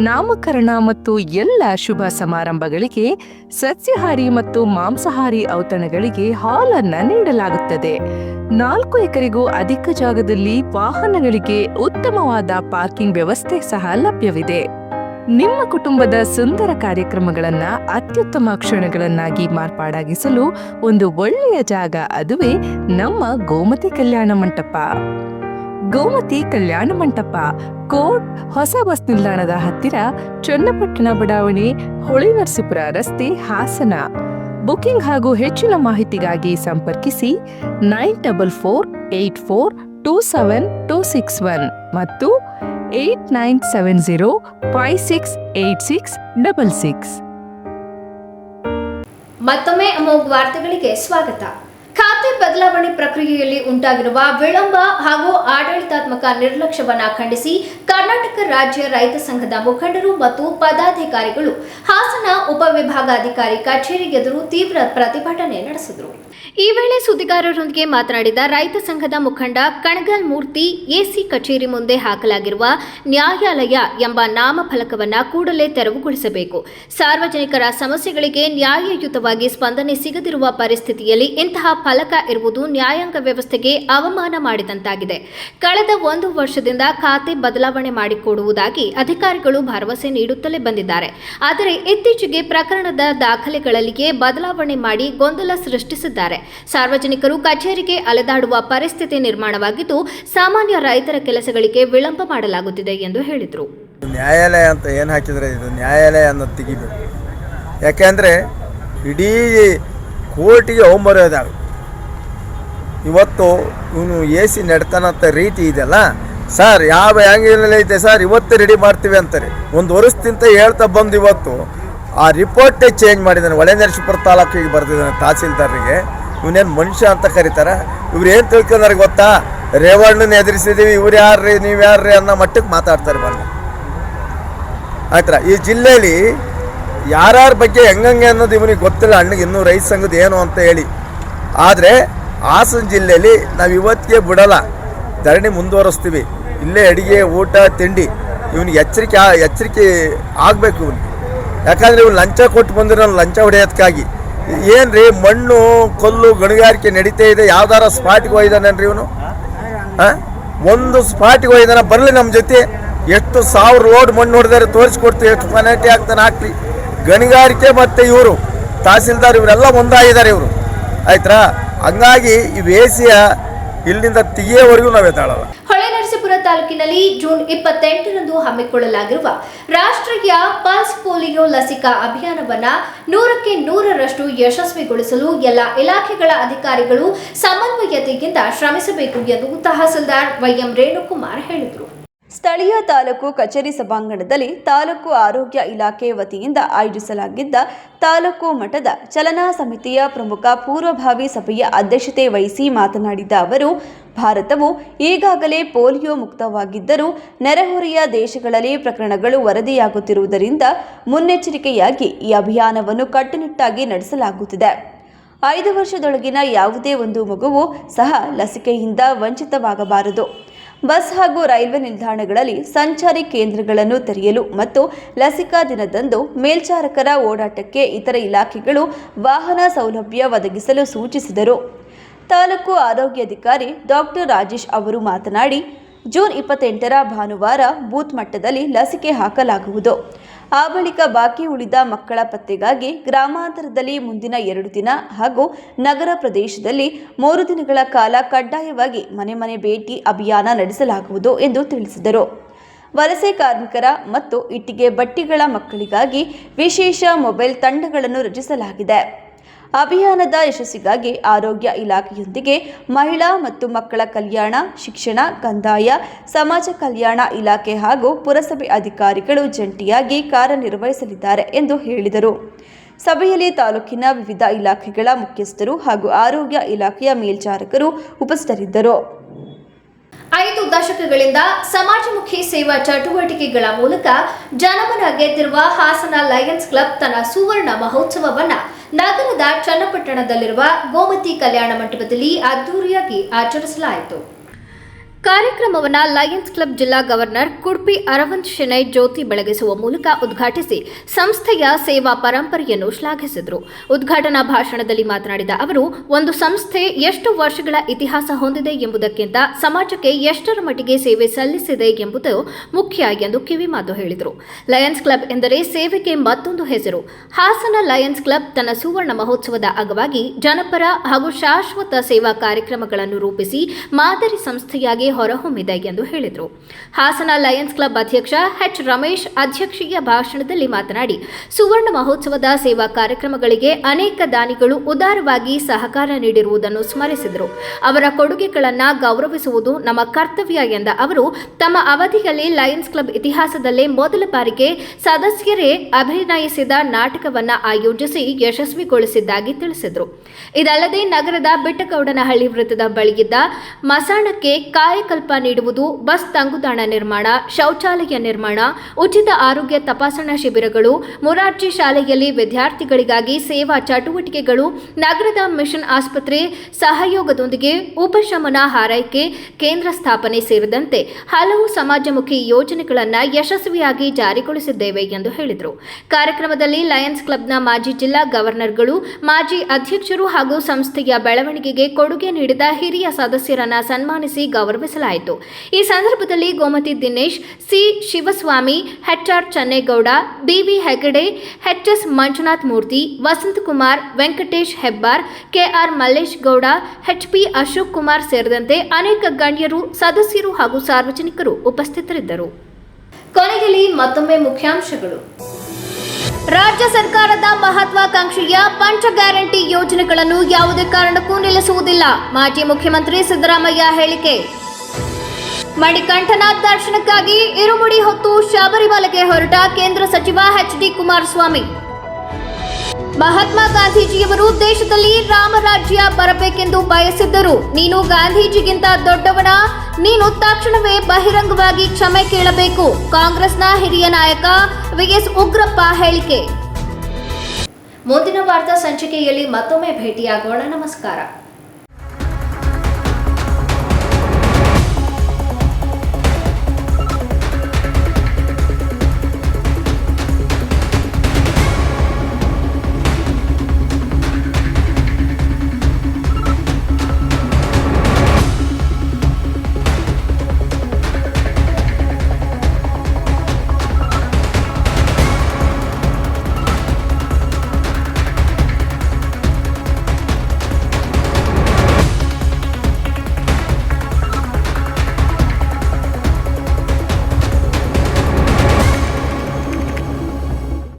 ನಾಮಕರಣ ಮತ್ತು ಎಲ್ಲ ಶುಭ ಸಮಾರಂಭಗಳಿಗೆ ಸಸ್ಯಾಹಾರಿ ಮತ್ತು ಮಾಂಸಾಹಾರಿ ಔತಣಗಳಿಗೆ ಹಾಲ್ ಅನ್ನ ನೀಡಲಾಗುತ್ತದೆ. 4 ಎಕರೆಗೂ ಅಧಿಕ ಜಾಗದಲ್ಲಿ ವಾಹನಗಳಿಗೆ ಉತ್ತಮವಾದ ಪಾರ್ಕಿಂಗ್ ವ್ಯವಸ್ಥೆ ಸಹ ಲಭ್ಯವಿದೆ. ನಿಮ್ಮ ಕುಟುಂಬದ ಸುಂದರ ಕಾರ್ಯಕ್ರಮಗಳನ್ನ ಅತ್ಯುತ್ತಮ ಕ್ಷಣಗಳನ್ನಾಗಿ ಮಾರ್ಪಾಡಾಗಿಸಲು ಒಂದು ಒಳ್ಳೆಯ ಜಾಗ, ಅದುವೇ ನಮ್ಮ ಗೋಮತಿ ಕಲ್ಯಾಣ ಮಂಟಪ. ಗೋಮತಿ ಕಲ್ಯಾಣ ಮಂಟಪ, ಕೋಟ್ ಹೊಸ ಬಸ್ ನಿಲ್ದಾಣದ ಹತ್ತಿರ, ಚನ್ನಪಟ್ಟಣ ಬಡಾವಣೆ, ಹೊಳೆನರಸೀಪುರ ರಸ್ತೆ, ಹಾಸನ. ಬುಕಿಂಗ್ ಹಾಗೂ ಹೆಚ್ಚಿನ ಮಾಹಿತಿಗಾಗಿ ಸಂಪರ್ಕಿಸಿ 9484827261 ಮತ್ತು 8970568666. ಮತ್ತೊಮ್ಮೆ ಅಮೋಘ ವಾರ್ತೆಗಳಿಗೆ ಸ್ವಾಗತ. ಖಾತೆ ಬದಲಾವಣೆ ಪ್ರಕ್ರಿಯೆಯಲ್ಲಿ ಉಂಟಾಗಿರುವ ವಿಳಂಬ ಹಾಗೂ ಆಡಳಿತಾತ್ಮಕ ನಿರ್ಲಕ್ಷ್ಯವನ್ನ ಖಂಡಿಸಿ ಕರ್ನಾಟಕ ರಾಜ್ಯ ರೈತ ಸಂಘದ ಮುಖಂಡರು ಮತ್ತು ಪದಾಧಿಕಾರಿಗಳು ಹಾಸನ ಉಪವಿಭಾಗಾಧಿಕಾರಿ ಕಚೇರಿ ಎದುರು ತೀವ್ರ ಪ್ರತಿಭಟನೆ ನಡೆಸಿದರು. ಈ ವೇಳೆ ಸುದ್ದಿಗಾರರೊಂದಿಗೆ ಮಾತನಾಡಿದ ರೈತ ಸಂಘದ ಮುಖಂಡ ಕಣಗಲ್ ಮೂರ್ತಿ, ಎಸಿ ಕಚೇರಿ ಮುಂದೆ ಹಾಕಲಾಗಿರುವ ನ್ಯಾಯಾಲಯ ಎಂಬ ನಾಮಫಲಕವನ್ನು ಕೂಡಲೇ ತೆರವುಗೊಳಿಸಬೇಕು. ಸಾರ್ವಜನಿಕರ ಸಮಸ್ಯೆಗಳಿಗೆ ನ್ಯಾಯಯುತವಾಗಿ ಸ್ಪಂದನೆ ಸಿಗದಿರುವ ಪರಿಸ್ಥಿತಿಯಲ್ಲಿ ಇಂತಹ ಫಲಕ ಇರುವುದು ನ್ಯಾಯಾಂಗ ವ್ಯವಸ್ಥೆಗೆ ಅವಮಾನ ಮಾಡಿದಂತಾಗಿದೆ. ಕಳೆದ 1 ವರ್ಷದಿಂದ ಖಾತೆ ಬದಲಾವಣೆ ಮಾಡಿಕೊಡುವುದಾಗಿ ಅಧಿಕಾರಿಗಳು ಭರವಸೆ ನೀಡುತ್ತಲೇ ಬಂದಿದ್ದಾರೆ. ಆದರೆ ಇತ್ತೀಚೆಗೆ ಪ್ರಕರಣದ ದಾಖಲೆಗಳಲ್ಲಿಯೇ ಬದಲಾವಣೆ ಮಾಡಿ ಗೊಂದಲ ಸೃಷ್ಟಿಸಿದ್ದಾರೆ. ಸಾರ್ವಜನಿಕರು ಕಚೇರಿಗೆ ಅಲೆದಾಡುವ ಪರಿಸ್ಥಿತಿ ನಿರ್ಮಾಣವಾಗಿದ್ದು, ಸಾಮಾನ್ಯ ರೈತರ ಕೆಲಸಗಳಿಗೆ ವಿಳಂಬ ಮಾಡಲಾಗುತ್ತಿದೆ ಎಂದು ಹೇಳಿದರು. ನ್ಯಾಯಾಲಯ ಅಂತ ಏನು ಹಾಕಿದರೆ ಇದು ನ್ಯಾಯಾಲಯ ಅನ್ನೋದು ತೆಗಿಬೇಕು. ಯಾಕೆಂದರೆ ಇಡೀ ಕೋರ್ಟಿಗೆ ಅವಮರ್ಯಾದಾಗುತ್ತೆ. ಇವತ್ತು ಇವನು AC ನಡ್ತಾನಂಥ ರೀತಿ ಇದೆಯಲ್ಲ ಸರ್, ಯಾವ ಆ್ಯಂಗಲಲ್ಲಿ ಐತೆ ಸರ್, ಇವತ್ತೇ ರೆಡಿ ಮಾಡ್ತೀವಿ ಅಂತಾರೆ. 1 ವರ್ಷದಿಂದ ಹೇಳ್ತಾ ಬಂದು ಇವತ್ತು ಆ ರಿಪೋರ್ಟೇ ಚೇಂಜ್ ಮಾಡಿದ್ದಾನೆ. ಹೊಳೆನರಸೀಪುರ ತಾಲೂಕಿಗೆ ಬರೆದಿದ್ದಾನೆ ತಹಸೀಲ್ದಾರ್ರಿಗೆ. ಇವನೇನು ಮನುಷ್ಯ ಅಂತ ಕರೀತಾರೆ. ಇವ್ರು ಏನು ತಿಳ್ಕೊಂಡ್ರೆ ಗೊತ್ತಾ, ರೇವಣ್ಣನ ಎದುರಿಸಿದ್ದೀವಿ, ಇವ್ರು ಯಾರ್ರಿ ನೀವು ಯಾರ್ರಿ ಅನ್ನೋ ಮಟ್ಟಕ್ಕೆ ಮಾತಾಡ್ತಾರೆ. ಬಂದು ಆಯ್ತರ ಈ ಜಿಲ್ಲೆಯಲ್ಲಿ ಯಾರ್ಯಾರ ಬಗ್ಗೆ ಹೆಂಗಂಗೆ ಅನ್ನೋದು ಇವನಿಗೆ ಗೊತ್ತಿಲ್ಲ. ಅಣ್ಣಗೆ ಇನ್ನೂ ರೈತ ಸಂಘದ ಏನು ಅಂತ ಹೇಳಿ. ಆದರೆ ಹಾಸನ ಜಿಲ್ಲೆಯಲ್ಲಿ ನಾವು ಇವತ್ತಿಗೆ ಬಿಡೋಲ್ಲ, ಧರಣಿ ಮುಂದುವರಿಸ್ತೀವಿ. ಇಲ್ಲೇ ಅಡುಗೆ, ಊಟ, ತಿಂಡಿ ಇವನಿಗೆ ಎಚ್ಚರಿಕೆ ಆಗಬೇಕು ಇವನಿಗೆ. ಯಾಕಂದರೆ ಇವ್ನು ಲಂಚ ಕೊಟ್ಟು ಬಂದಿರೋ ಲಂಚ ಹೊಡೆಯೋದಕ್ಕಾಗಿ ಏನು ರೀ, ಮಣ್ಣು ಕಲ್ಲು ಗಣಿಗಾರಿಕೆ ನಡೀತಾ ಇದೆ. ಯಾವ್ದಾರ ಸ್ಪಾಟಿಗೆ ಹೋಯ್ದಾನೇನ್ರಿ ಇವನು? ಒಂದು ಸ್ಪಾಟಿಗೆ ಹೋಯ್ದಾನ, ಬರಲಿ ನಮ್ಮ ಜೊತೆ. ಎಷ್ಟು 1000 ಲೋಡ್ ಮಣ್ಣು ಹೊಡೆದಾರೆ ತೋರಿಸ್ಕೊಡ್ತೀವಿ, ಎಷ್ಟು ಪೆನಾಲ್ಟಿ ಆಗ್ತಾನೆ ಹಾಕ್ಲಿ. ಗಣಿಗಾರಿಕೆ ಮತ್ತು ಇವರು ತಹಸೀಲ್ದಾರ್ ಇವರೆಲ್ಲ ಒಂದಾಗಿದ್ದಾರೆ ಇವರು, ಆಯ್ತಾ? ಹಂಗಾಗಿ ಈ ವೇಸಿಯ ಇಲ್ಲಿಂದ ತೆಗೆಯೋವರೆಗೂ ನಾವು ಎತ್ತಾಳಲ್ಲ. ಹೊಳೆನರಸೀಪುರ ತಾಲೂಕಿನಲ್ಲಿ ಜೂನ್ 28ರಂದು ಹಮ್ಮಿಕೊಳ್ಳಲಾಗಿರುವ ರಾಷ್ಟ್ರೀಯ ಪಲ್ಸ್ ಪೋಲಿಯೋ ಲಸಿಕಾ ಅಭಿಯಾನವನ್ನ 100ಕ್ಕೆ 100ರಷ್ಟು ಯಶಸ್ವಿಗೊಳಿಸಲು ಎಲ್ಲ ಇಲಾಖೆಗಳ ಅಧಿಕಾರಿಗಳು ಸಮನ್ವಯತೆಯಿಂದ ಶ್ರಮಿಸಬೇಕು ಎಂದು ತಹಸೀಲ್ದಾರ್ YM ರೇಣುಕುಮಾರ್ ಹೇಳಿದರು. ಸ್ಥಳೀಯ ತಾಲೂಕು ಕಚೇರಿ ಸಭಾಂಗಣದಲ್ಲಿ ತಾಲೂಕು ಆರೋಗ್ಯ ಇಲಾಖೆ ವತಿಯಿಂದ ಆಯೋಜಿಸಲಾಗಿದ್ದ ತಾಲೂಕು ಮಟ್ಟದ ಚಲನಾ ಸಮಿತಿಯ ಪ್ರಮುಖ ಪೂರ್ವಭಾವಿ ಸಭೆಯ ಅಧ್ಯಕ್ಷತೆ ವಹಿಸಿ ಮಾತನಾಡಿದ ಅವರು, ಭಾರತವು ಈಗಾಗಲೇ ಪೋಲಿಯೋ ಮುಕ್ತವಾಗಿದ್ದರೂ ನೆರೆಹೊರೆಯ ದೇಶಗಳಲ್ಲಿ ಪ್ರಕರಣಗಳು ವರದಿಯಾಗುತ್ತಿರುವುದರಿಂದ ಮುನ್ನೆಚ್ಚರಿಕೆಯಾಗಿ ಈ ಅಭಿಯಾನವನ್ನು ಕಟ್ಟುನಿಟ್ಟಾಗಿ ನಡೆಸಲಾಗುತ್ತಿದೆ. 5 ವರ್ಷದೊಳಗಿನ ಯಾವುದೇ ಒಂದು ಮಗುವು ಸಹ ಲಸಿಕೆಯಿಂದ ವಂಚಿತವಾಗಬಾರದು. ಬಸ್ ಹಾಗೂ ರೈಲ್ವೆ ನಿಲ್ದಾಣಗಳಲ್ಲಿ ಸಂಚಾರಿ ಕೇಂದ್ರಗಳನ್ನು ತೆರೆಯಲು ಮತ್ತು ಲಸಿಕಾ ದಿನದಂದು ಮೇಲ್ಚಾರಕರ ಓಡಾಟಕ್ಕೆ ಇತರ ಇಲಾಖೆಗಳು ವಾಹನ ಸೌಲಭ್ಯ ಒದಗಿಸಲು ಸೂಚಿಸಿದರು. ತಾಲೂಕು ಆರೋಗ್ಯಾಧಿಕಾರಿ ಡಾಕ್ಟರ್ ರಾಜೇಶ್ ಅವರು ಮಾತನಾಡಿ, ಜೂನ್ 28ರ ಭಾನುವಾರ ಬೂತ್ ಮಟ್ಟದಲ್ಲಿ ಲಸಿಕೆ ಹಾಕಲಾಗುವುದು. ಆ ಬಳಿಕ ಬಾಕಿ ಉಳಿದ ಮಕ್ಕಳ ಪತ್ತೆಗಾಗಿ ಗ್ರಾಮಾಂತರದಲ್ಲಿ ಮುಂದಿನ 2 ದಿನ ಹಾಗೂ ನಗರ ಪ್ರದೇಶದಲ್ಲಿ 3 ದಿನಗಳ ಕಾಲ ಕಡ್ಡಾಯವಾಗಿ ಮನೆ ಮನೆ ಭೇಟಿ ಅಭಿಯಾನ ನಡೆಸಲಾಗುವುದು ಎಂದು ತಿಳಿಸಿದರು. ವಲಸೆ ಕಾರ್ಮಿಕರ ಮತ್ತು ಇಟ್ಟಿಗೆ ಬಟ್ಟಿಗಳ ಮಕ್ಕಳಿಗಾಗಿ ವಿಶೇಷ ಮೊಬೈಲ್ ತಂಡಗಳನ್ನು ರಚಿಸಲಾಗಿದೆ. ಅಭಿಯಾನದ ಯಶಸ್ಸಿಗಾಗಿ ಆರೋಗ್ಯ ಇಲಾಖೆಯೊಂದಿಗೆ ಮಹಿಳಾ ಮತ್ತು ಮಕ್ಕಳ ಕಲ್ಯಾಣ, ಶಿಕ್ಷಣ, ಕಂದಾಯ, ಸಮಾಜ ಕಲ್ಯಾಣ ಇಲಾಖೆ ಹಾಗೂ ಪುರಸಭೆ ಅಧಿಕಾರಿಗಳು ಜಂಟಿಯಾಗಿ ಕಾರ್ಯನಿರ್ವಹಿಸಲಿದ್ದಾರೆ ಎಂದು ಹೇಳಿದರು. ಸಭೆಯಲ್ಲಿ ತಾಲೂಕಿನ ವಿವಿಧ ಇಲಾಖೆಗಳ ಮುಖ್ಯಸ್ಥರು ಹಾಗೂ ಆರೋಗ್ಯ ಇಲಾಖೆಯ ಮೇಲ್ಚಾರಕರು ಉಪಸ್ಥಿತರಿದ್ದರು. 5 ದಶಕಗಳಿಂದ ಸಮಾಜಮುಖಿ ಸೇವಾ ಚಟುವಟಿಕೆಗಳ ಮೂಲಕ ಜನಮನ ಗೆದ್ದಿರುವ ಹಾಸನ ಲಯನ್ಸ್ ಕ್ಲಬ್ ತನ್ನ ಸುವರ್ಣ ಮಹೋತ್ಸವವನ್ನು ನಗರದ ಚನ್ನಪಟ್ಟಣದಲ್ಲಿರುವ ಗೋಮತಿ ಕಲ್ಯಾಣ ಮಂಟಪದಲ್ಲಿ ಅದ್ದೂರಿಯಾಗಿ ಆಚರಿಸಲಾಯಿತು. ಕಾರ್ಯಕ್ರಮವನ್ನು ಲಯನ್ಸ್ ಕ್ಲಬ್ ಜಿಲ್ಲಾ ಗವರ್ನರ್ ಕುಡ್ಪಿ ಅರವಿಂದ್ ಶೆಣೈ ಜ್ಯೋತಿ ಬೆಳಗಿಸುವ ಮೂಲಕ ಉದ್ಘಾಟಿಸಿ ಸಂಸ್ಥೆಯ ಸೇವಾ ಪರಂಪರೆಯನ್ನು ಶ್ಲಾಘಿಸಿದರು. ಉದ್ಘಾಟನಾ ಭಾಷಣದಲ್ಲಿ ಮಾತನಾಡಿದ ಅವರು, ಒಂದು ಸಂಸ್ಥೆ ಎಷ್ಟು ವರ್ಷಗಳ ಇತಿಹಾಸ ಹೊಂದಿದೆ ಎಂಬುದಕ್ಕಿಂತ ಸಮಾಜಕ್ಕೆ ಎಷ್ಟರ ಮಟ್ಟಿಗೆ ಸೇವೆ ಸಲ್ಲಿಸಿದೆ ಎಂಬುದು ಮುಖ್ಯ ಎಂದು ಕಿವಿಮಾತು ಹೇಳಿದರು. ಲಯನ್ಸ್ ಕ್ಲಬ್ ಎಂದರೆ ಸೇವೆಗೆ ಮತ್ತೊಂದು ಹೆಸರು. ಹಾಸನ ಲಯನ್ಸ್ ಕ್ಲಬ್ ತನ್ನ ಸುವರ್ಣ ಮಹೋತ್ಸವದ ಅಂಗವಾಗಿ ಜನಪರ ಹಾಗೂ ಶಾಶ್ವತ ಸೇವಾ ಕಾರ್ಯಕ್ರಮಗಳನ್ನು ರೂಪಿಸಿ ಮಾದರಿ ಸಂಸ್ಥೆಯಾಗಿ ಹೊರಹೊಮ್ಮಿದೆ ಎಂದು ಹೇಳಿದರು. ಹಾಸನ ಲಯನ್ಸ್ ಕ್ಲಬ್ ಅಧ್ಯಕ್ಷ ಎಚ್ ರಮೇಶ್ ಅಧ್ಯಕ್ಷೀಯ ಭಾಷಣದಲ್ಲಿ ಮಾತನಾಡಿ, ಸುವರ್ಣ ಮಹೋತ್ಸವದ ಸೇವಾ ಕಾರ್ಯಕ್ರಮಗಳಿಗೆ ಅನೇಕ ದಾನಿಗಳು ಉದಾರವಾಗಿ ಸಹಕಾರ ನೀಡಿರುವುದನ್ನು ಸ್ಮರಿಸಿದರು. ಅವರ ಕೊಡುಗೆಗಳನ್ನು ಗೌರವಿಸುವುದು ನಮ್ಮ ಕರ್ತವ್ಯ ಎಂದ ಅವರು, ತಮ್ಮ ಅವಧಿಯಲ್ಲಿ ಲಯನ್ಸ್ ಕ್ಲಬ್ ಇತಿಹಾಸದಲ್ಲೇ ಮೊದಲ ಬಾರಿಗೆ ಸದಸ್ಯರೇ ಅಭಿನಯಿಸಿದ ನಾಟಕವನ್ನು ಆಯೋಜಿಸಿ ಯಶಸ್ವಿಗೊಳಿಸಿದ್ದಾಗಿ ತಿಳಿಸಿದರು. ಇದಲ್ಲದೆ ನಗರದ ಬಿಟ್ಟಗೌಡನಹಳ್ಳಿ ವೃತ್ತದ ಬಳಿಯಿದ್ದ ಮಸಾಣಕ್ಕೆ ಕಾಯಕಲ್ಪ ನೀಡುವುದು, ಬಸ್ ತಂಗುದಾಣ ನಿರ್ಮಾಣ, ಶೌಚಾಲಯ ನಿರ್ಮಾಣ, ಉಚಿತ ಆರೋಗ್ಯ ತಪಾಸಣಾ ಶಿಬಿರಗಳು, ಮೊರಾರ್ಜಿ ಶಾಲೆಯಲ್ಲಿ ವಿದ್ಯಾರ್ಥಿಗಳಿಗಾಗಿ ಸೇವಾ ಚಟುವಟಿಕೆಗಳು, ನಗರದ ಮಿಷನ್ ಆಸ್ಪತ್ರೆ ಸಹಯೋಗದೊಂದಿಗೆ ಉಪಶಮನ ಹಾರೈಕೆ ಕೇಂದ್ರ ಸ್ಥಾಪನೆ ಸೇರಿದಂತೆ ಹಲವು ಸಮಾಜಮುಖಿ ಯೋಜನೆಗಳನ್ನು ಯಶಸ್ವಿಯಾಗಿ ಜಾರಿಗೊಳಿಸಿದ್ದೇವೆ ಎಂದು ಹೇಳಿದರು. ಕಾರ್ಯಕ್ರಮದಲ್ಲಿ ಲಯನ್ಸ್ ಕ್ಲಬ್ನ ಮಾಜಿ ಜಿಲ್ಲಾ ಗವರ್ನರ್ಗಳು, ಮಾಜಿ ಅಧ್ಯಕ್ಷರು ಹಾಗೂ ಸಂಸ್ಥೆಯ ಬೆಳವಣಿಗೆಗೆ ಕೊಡುಗೆ ನೀಡಿದ ಹಿರಿಯ ಸದಸ್ಯರನ್ನು ಸನ್ಮಾನಿಸಿ ಗೌರವಿಸಲಾಯಿತು. ಈ ಸಂದರ್ಭದಲ್ಲಿ Gomathi Dinesh, C Shivaswamy, HR Channegowda, BV Hegde, HS Manjunath Murthy, Vasanthakumar, Venkatesh Hebbar, KR Mallesh Gowda, HP Ashok Kumar ಸೇರಿದಂತೆ ಅನೇಕ ಗಣ್ಯರು, ಸದಸ್ಯರು ಹಾಗೂ ಸಾರ್ವಜನಿಕರು ಉಪಸ್ಥಿತರಿದ್ದರು. ಕೊನೆಯಲ್ಲಿ ಮತ್ತೊಮ್ಮೆ ಮುಖ್ಯಾಂಶಗಳು. ರಾಜ್ಯ ಸರ್ಕಾರದ ಮಹತ್ವಾಕಾಂಕ್ಷೆಯ ಪಂಚ ಗ್ಯಾರಂಟಿ ಯೋಜನೆಗಳನ್ನು ಯಾವುದೇ ಕಾರಣಕ್ಕೂ ನಿಲ್ಲಿಸುವುದಿಲ್ಲ, ಮಾಜಿ ಮುಖ್ಯಮಂತ್ರಿ ಸಿದ್ದರಾಮಯ್ಯ ಹೇಳಿಕೆ. ಮಣಿಕಂಠನ ದರ್ಶನಕ್ಕಾಗಿ ಇರುಮುಡಿ ಹೊತ್ತು ಶಬರಿಮಲೆಗೆ ಹೊರಟ ಕೇಂದ್ರ ಸಚಿವ ಎಚ್.ಡಿ. ಕುಮಾರಸ್ವಾಮಿ. ಮಹಾತ್ಮ ಗಾಂಧೀಜಿಯವರು ದೇಶದಲ್ಲಿ ರಾಮರಾಜ್ಯ ಬರಬೇಕೆಂದು ಬಯಸಿದ್ದರು. ನೀನು ಗಾಂಧೀಜಿಗಿಂತ ದೊಡ್ಡವನ, ನೀನು ತಕ್ಷಣವೇ ಬಹಿರಂಗವಾಗಿ ಕ್ಷಮೆ ಕೇಳಬೇಕು. ಕಾಂಗ್ರೆಸ್ನ ಹಿರಿಯ ನಾಯಕ ವಿಎಸ್ ಉಗ್ರಪ್ಪ ಹೇಳಿಕೆ. ಮುಂದಿನ ವಾರ್ತಾ ಸಂಚಿಕೆಯಲ್ಲಿ ಮತ್ತೊಮ್ಮೆ ಭೇಟಿಯಾಗೋಣ. ನಮಸ್ಕಾರ.